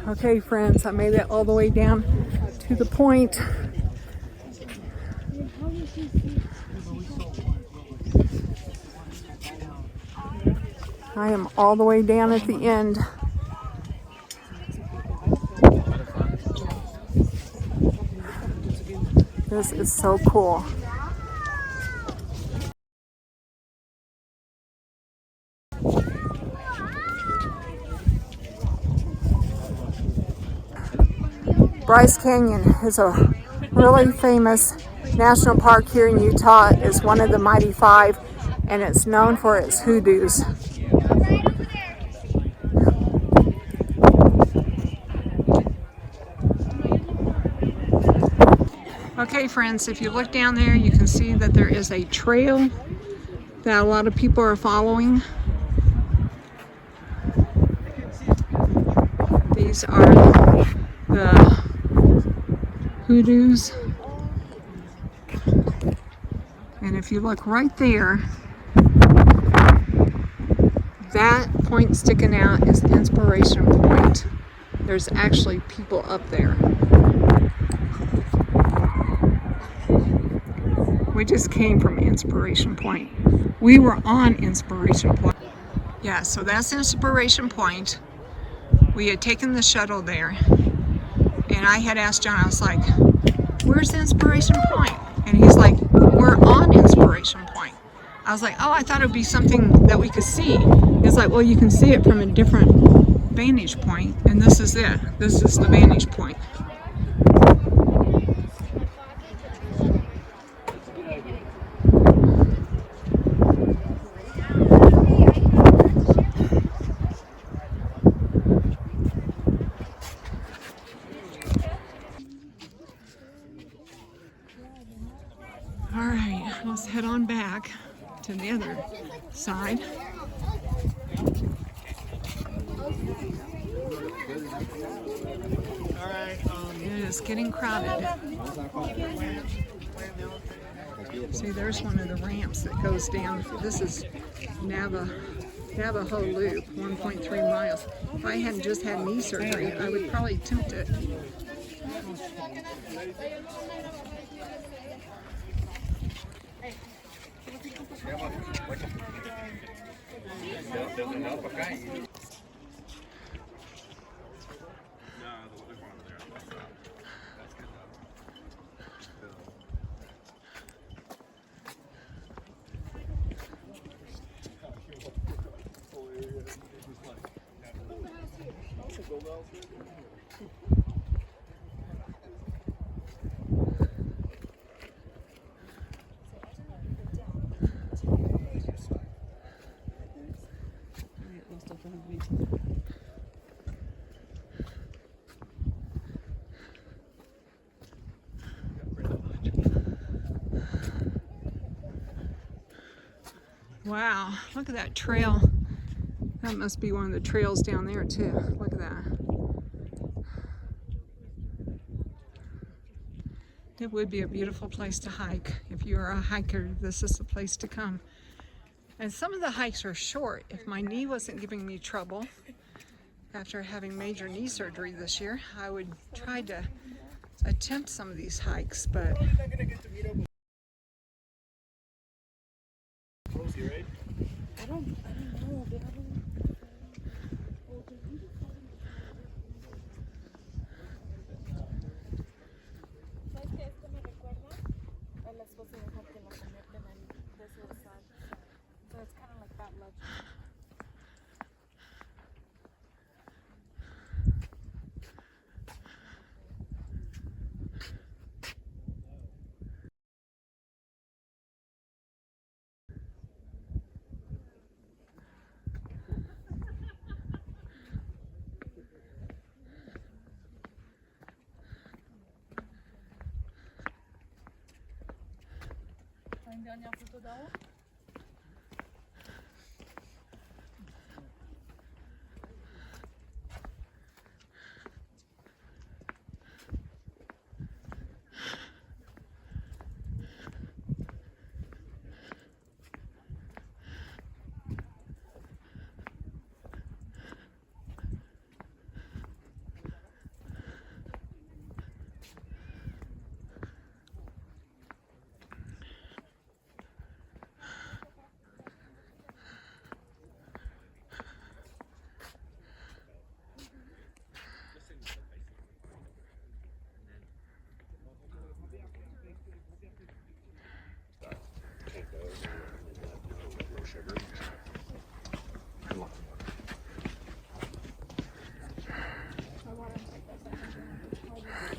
Okay, friends, I made it all the way down to the point. I am all the way down at the end. This is so cool. Bryce Canyon is a really famous national park here in Utah. It's one of the Mighty Five, and it's known for its hoodoos. Okay, friends, if you look down there, you can see that there is a trail that a lot of people are following. These are the hoodoos. And if you look right there, that point sticking out is the Inspiration Point. There's actually people up there. We just came from Inspiration Point. We were on Inspiration Point. Yeah, so that's Inspiration Point. We had taken the shuttle there. And I had asked John, I was like, where's Inspiration Point? And he's like, we're on Inspiration Point. I was like, oh, I thought it would be something that we could see. He's like, well, you can see it from a different vantage point, and this is it. This is the vantage point. All right, let's head on back to the other side. It is getting crowded. See, there's one of the ramps that goes down. This is Navajo Loop, 1.3 miles. If I hadn't just had knee surgery, I would probably attempt it. Wow, look at that trail. That must be one of the trails down there too. Look at that. It would be a beautiful place to hike. If you're a hiker, this is the place to come. And some of the hikes are short. If my knee wasn't giving me trouble after having major knee surgery this year, I would try to attempt some of these hikes, but I don't know.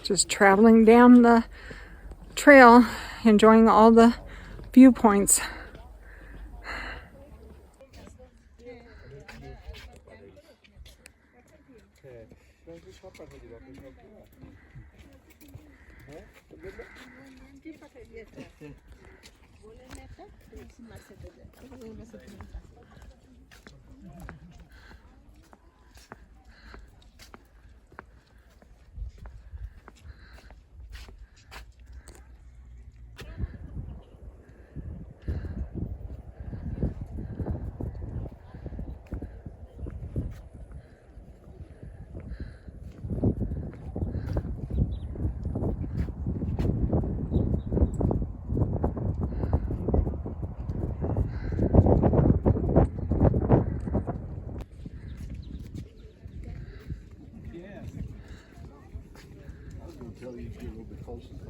just traveling down the trail, enjoying all the viewpoints.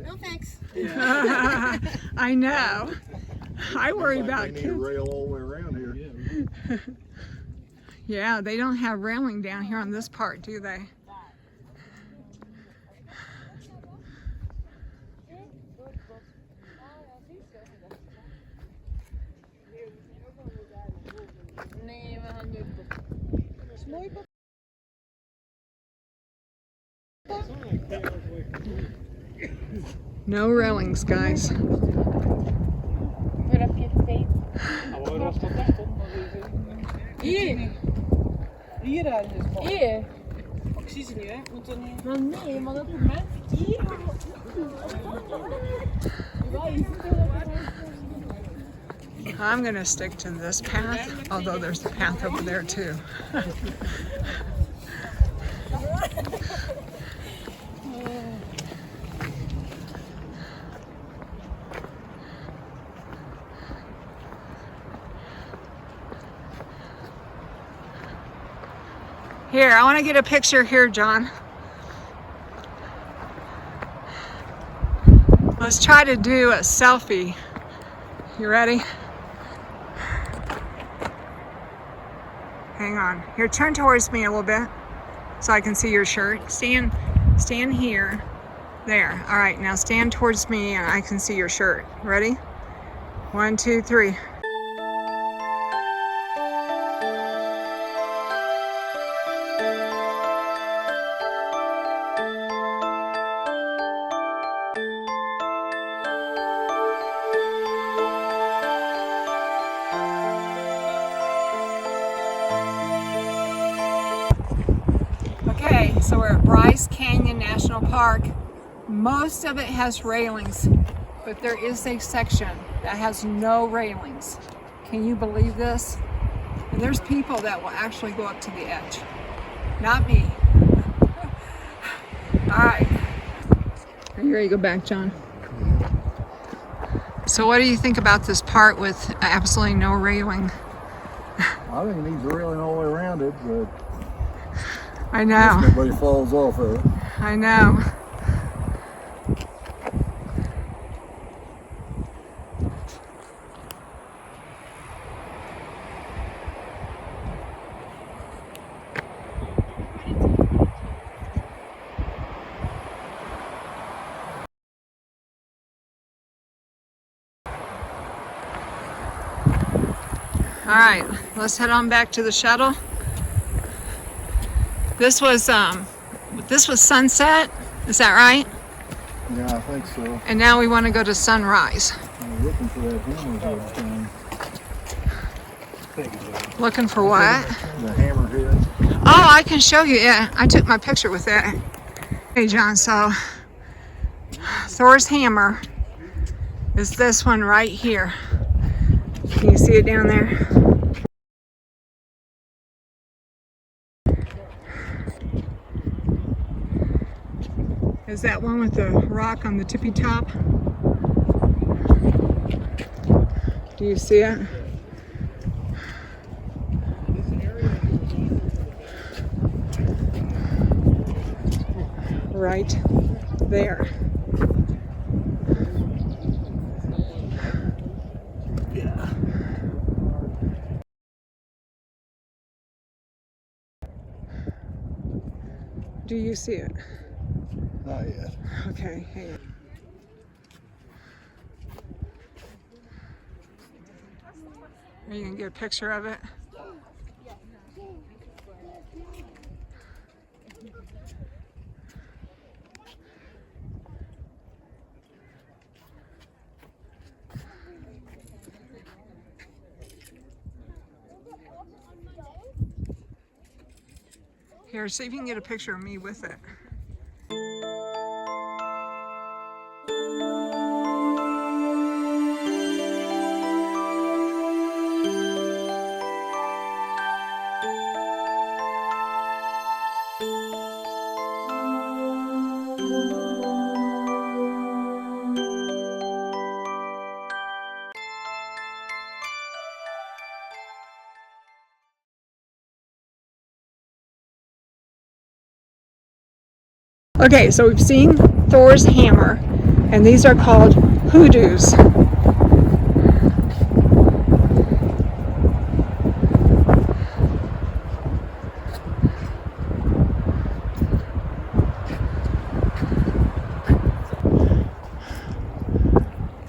No thanks. I know. I worry about They need a kids. rail all the way around here. Yeah, they don't have railing down here on this part, do they? Nee, we gaan nu. Is mooi, papa. No railings, guys. Waar heb je de been? Hier. Hier is het. Hier. Ik zie ze nu, hè. Moet er niet. Maar nee, maar dat moment. Hier. I'm gonna stick to this path, although there's a path over there too. Here, I want to get a picture here, John. Let's try to do a selfie. You ready? Hang on. Here, turn towards me a little bit so I can see your shirt. Stand here. There. All right, now stand towards me and I can see your shirt. Ready? 1, 2, 3. Okay, so we're at Bryce Canyon National Park. Most of it has railings, but there is a section that has no railings. Can you believe this? And there's people that will actually go up to the edge. Not me. All right. Are you ready to go back, John? So what do you think about this part with absolutely no railing? I think it needs a railing all the way around it, but I know. nobody falls off of it. I know. All right, let's head on back to the shuttle. This was sunset, is that right? Yeah, I think so. And now we want to go to sunrise. I'm looking for that hammerhead thing. Looking for what? The hammerhead. Oh, I can show you. Yeah, I took my picture with that. Hey, John, so Thor's hammer is this one right here. Can you see it down there? Is that one with the rock on the tippy top? Do you see it? Right there. Yeah. Do you see it? Not yet. Okay, hang on. Are you gonna get a picture of it? Here, see if you can get a picture of me with it. Okay, so we've seen Thor's hammer. And these are called hoodoos.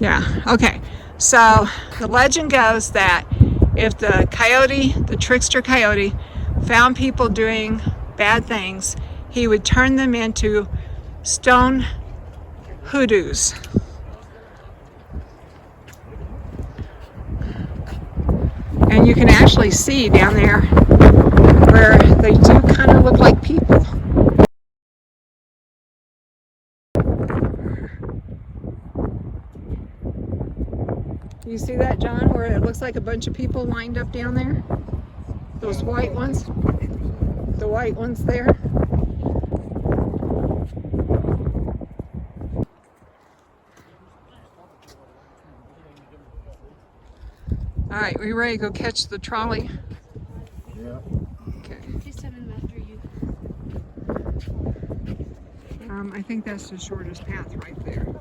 Yeah, okay. So the legend goes that if the coyote, the trickster coyote, found people doing bad things, he would turn them into stone hoodoos. And you can actually see down there where they do kind of look like people. You see that, John, where it looks like a bunch of people lined up down there? Those white ones? The white ones there? All right, we ready to go catch the trolley? Yeah. Okay. Please send him after you. I think that's the shortest path right there.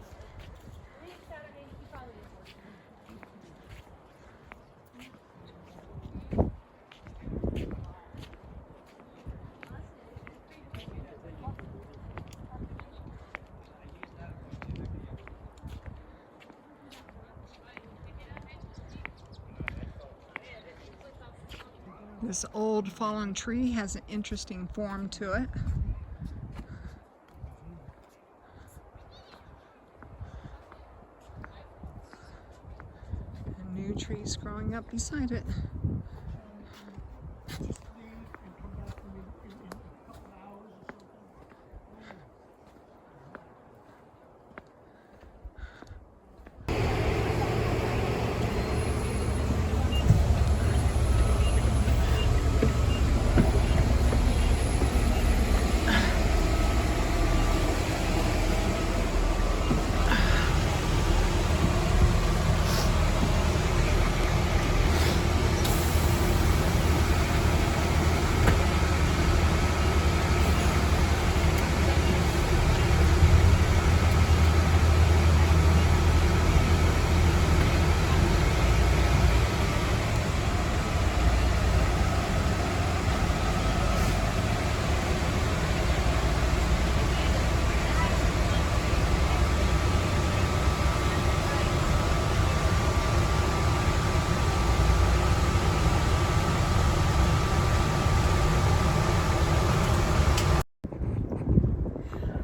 This old fallen tree has an interesting form to it. And new trees growing up beside it.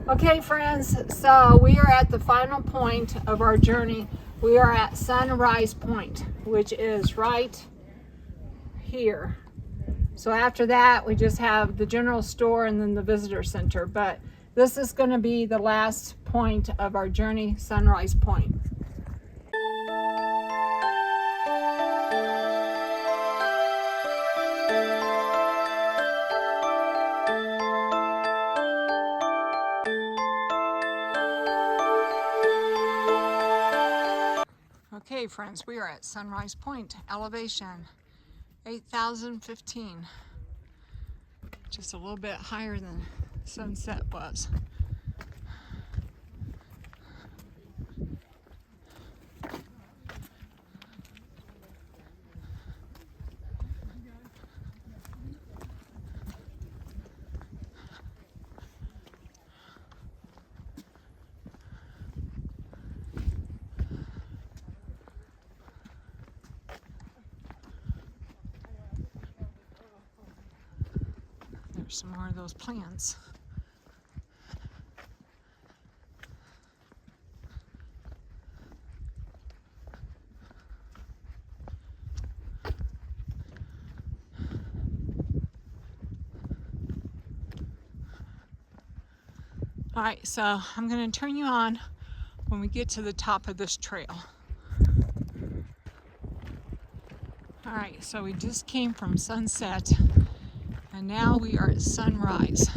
Okay, friends, so we are at the final point of our journey. We are at Sunrise Point, which is right here. So after that, we just have the general store and then the visitor center. But this is going to be the last point of our journey, Sunrise Point. Okay, friends, we are at Sunrise Point, elevation 8,015. Just a little bit higher than Sunset was. There's some more of those plants. All right, so I'm going to turn you on when we get to the top of this trail. All right, so we just came from sunset and now we are at sunrise.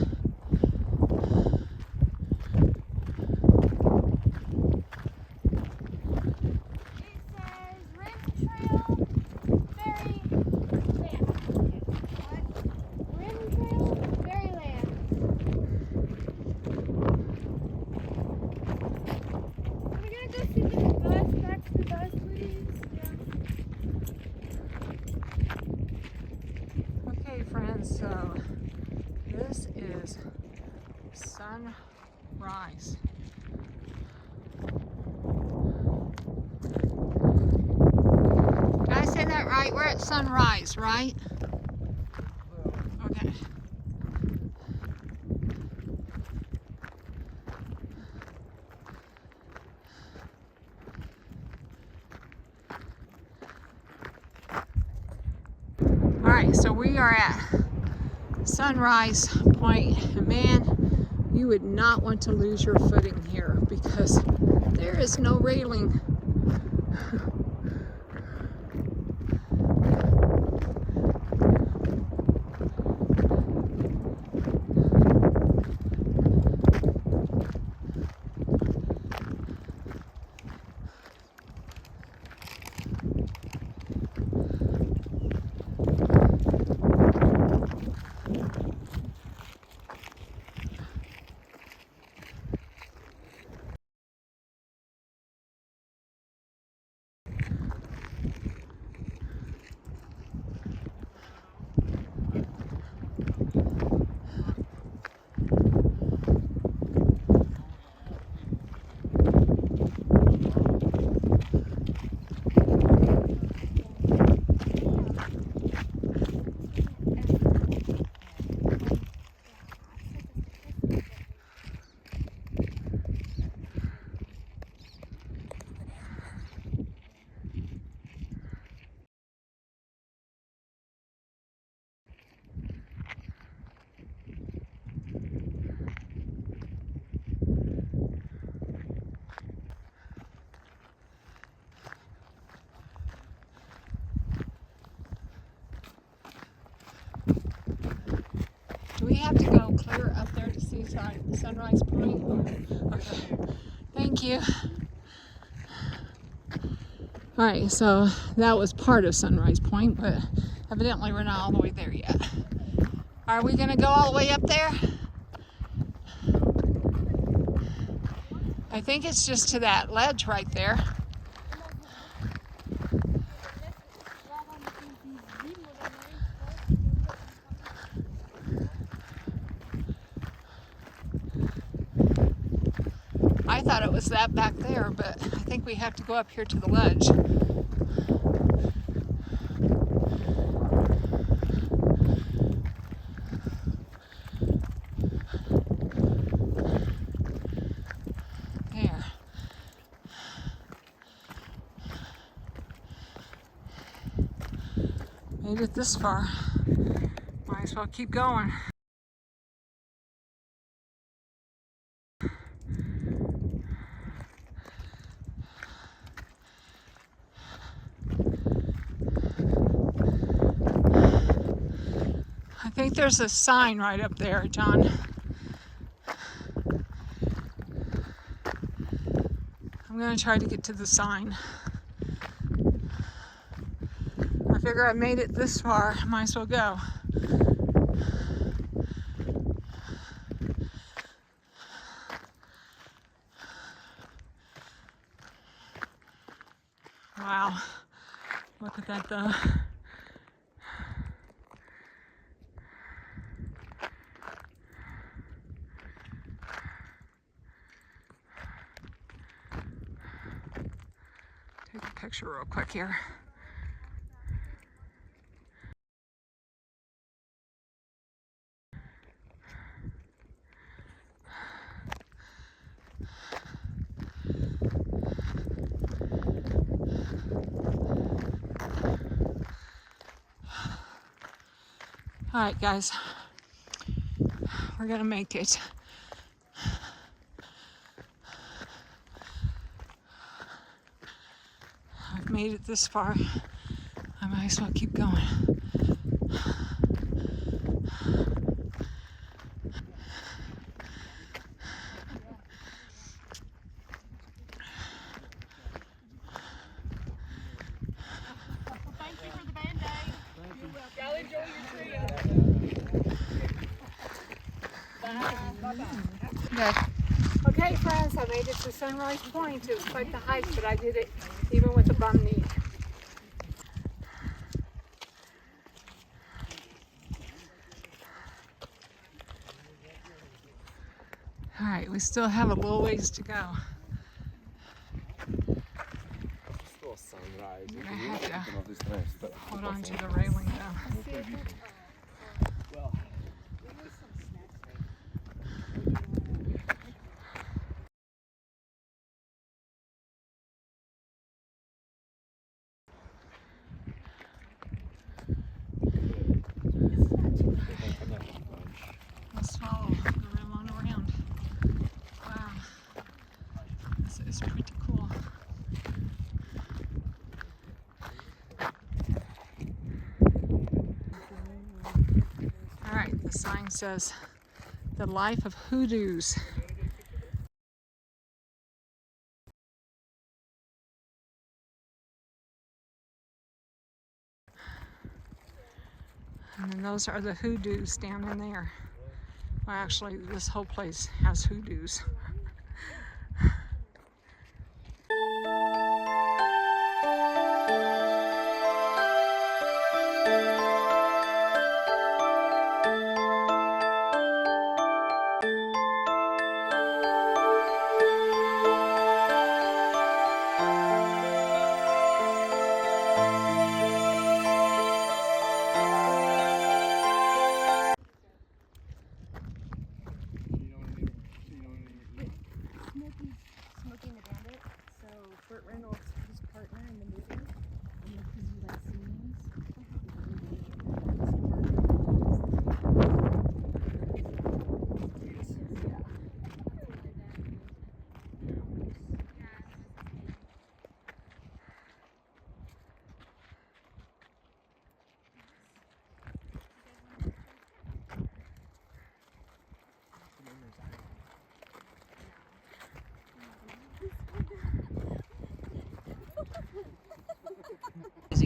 And so this is sunrise. Did I say that right? We're at sunrise, right? Okay. All right, so we are at Sunrise Point, and man, you would not want to lose your footing here because there is no railing. Do we have to go clear up there to see Sunrise Point? Okay, thank you. All right, so that was part of Sunrise Point, but evidently we're not all the way there yet. Are we gonna go all the way up there? I think it's just to that ledge right there. I thought it was that back there, but I think we have to go up here to the ledge. There. Made it this far. Might as well keep going. I think there's a sign right up there, John. I'm gonna try to get to the sign. I figure I made it this far, might as well go. Wow, look at that though. Take a picture real quick here. All right, guys, we're gonna make it. I've made it this far. I might as well keep going. Thank you for the Band-Aid. Y'all enjoy your trio. Okay. Okay, friends, I made it to Sunrise Point. It was quite the hike, but I did it even with a bum knee. right, we still have a little ways to go. I'm gonna have to hold on to the railing though. Let's follow the rim on around. Wow, this is pretty cool. All right, the sign says, "The Life of Hoodoos." And then those are the hoodoos down in there. Well, actually, this whole place has hoodoos. Smoking the Bandit. So Burt Reynolds, his partner in the movie. And because you like scenes.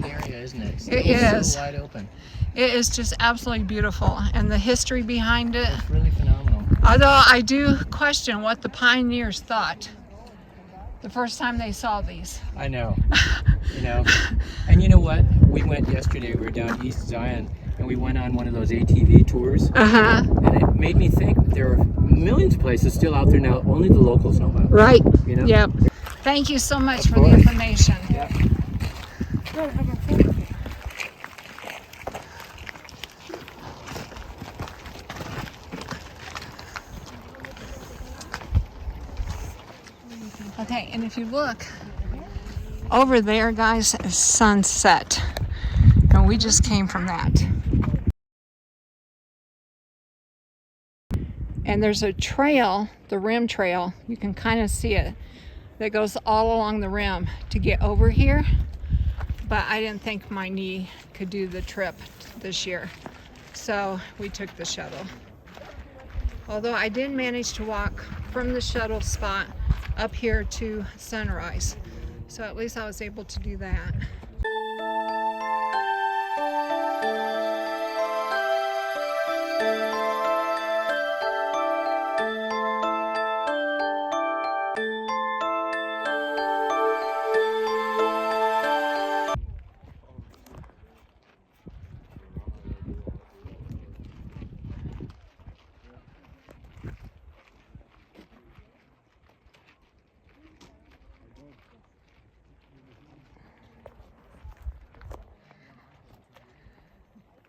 Area, isn't it? It is. So wide open. It is just absolutely beautiful, and the history behind it. It's really phenomenal. Although I do question what the pioneers thought the first time they saw these. I know. You know. And you know what? We went yesterday. We were down East Zion, and we went on one of those ATV tours. And it made me think there are millions of places still out there now. Only the locals know about. Right. You know. Yep. Thank you so much Of for the course. information. Yep. Okay, and if you look over there, guys, is sunset. And we just came from that. And there's a trail, the rim trail, you can kind of see it, that goes all along the rim to get over here. But I didn't think my knee could do the trip this year. So we took the shuttle. Although I did manage to walk from the shuttle spot up here to Sunrise. So at least I was able to do that.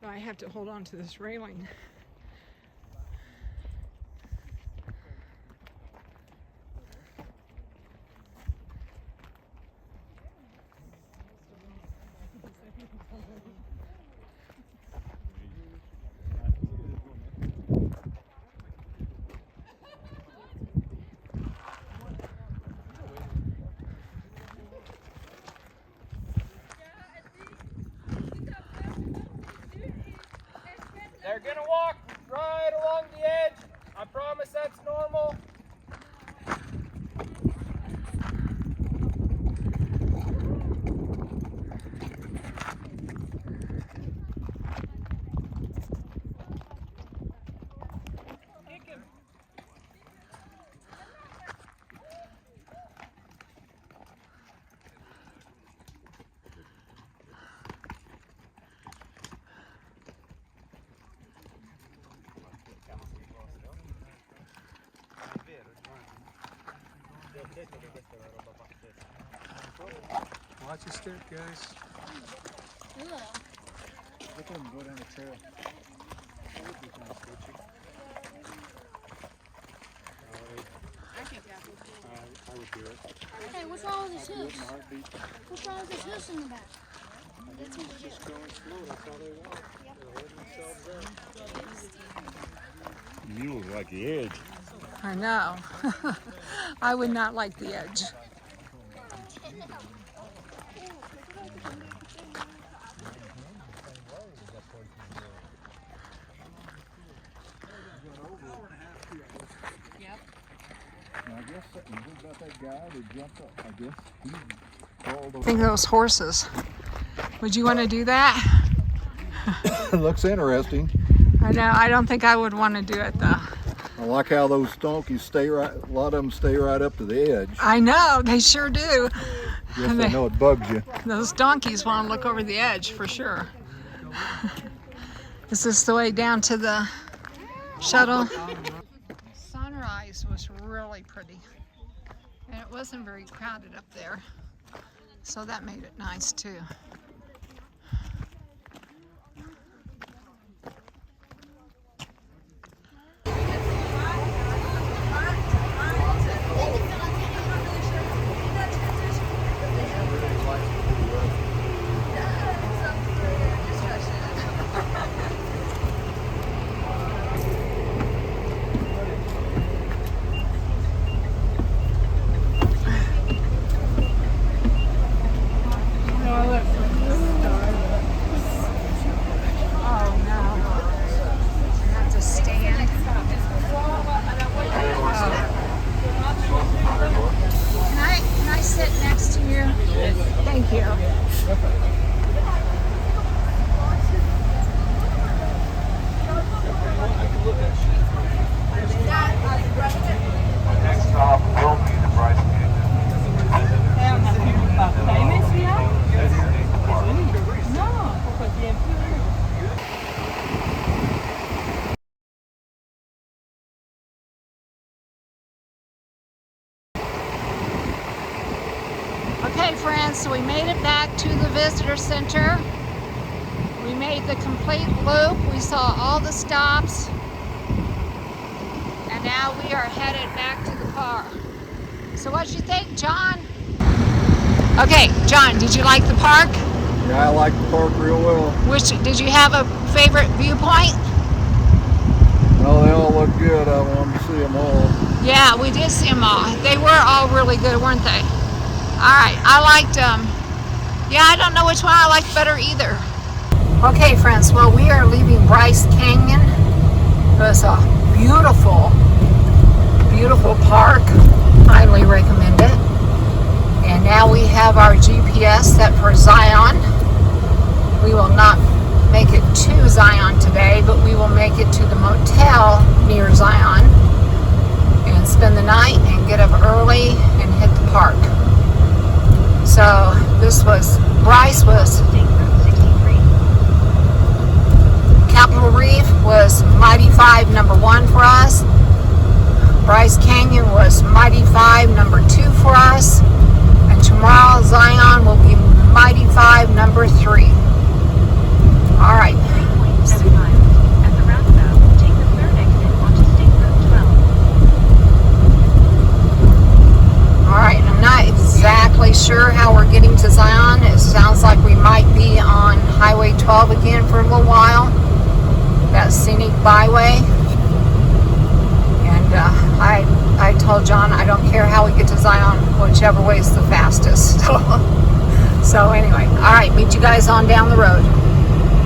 I have to hold on to this railing. They're gonna walk right along the edge. I promise that's normal. Watch your step, guys. Look at them go down the trail. I would do it. Hey, what's wrong with his hoofs? What's wrong with his hoofs in the back? That's what we Just going slow, that's all they want. They're holding themselves up. Mules like the edge. I know. I would not like the edge. I guess something about that guy that jumped up. I guess he called I think those horses. Would you want to do that? It looks interesting. I know. I don't think I would want to do it though. I like how those donkeys stay right. A lot of them stay right up to the edge. I know. They sure do. Yes, I know it bugs you. Those donkeys want to look over the edge for sure. Is this the way down to the shuttle? Sunrise was really pretty. And it wasn't very crowded up there. So that made it nice too. Next stop will be the Bryce Okay friends, so we made it back to the visitor center. We made the complete loop. We saw all the stops. And now we are headed back to the car. So what'd you think, John? Okay, John, did you like the park? Yeah, I like the park real well. Did you have a favorite viewpoint? Well, they all look good. I wanted to see them all. Yeah, we did see them all. They were all really good, weren't they? All right, I liked yeah, I don't know which one I liked better either. Okay, friends, well, we are leaving Bryce Canyon. It was a beautiful, beautiful park. Highly recommend it. And now we have our GPS set for Zion. We will not make it to Zion today, but we will make it to the motel near Zion and spend the night and get up early and hit the park. So this was, Bryce was, Capitol Reef was Mighty 5 #1 for us. Bryce Canyon was Mighty 5 #2 for us. And tomorrow Zion will be Mighty 5 #3. All right. All right, I'm not exactly sure how we're getting to Zion. It sounds like we might be on Highway 12 again for a little while. That scenic byway. And I told John I don't care how we get to Zion, whichever way is the fastest. So anyway, all right, meet you guys on down the road.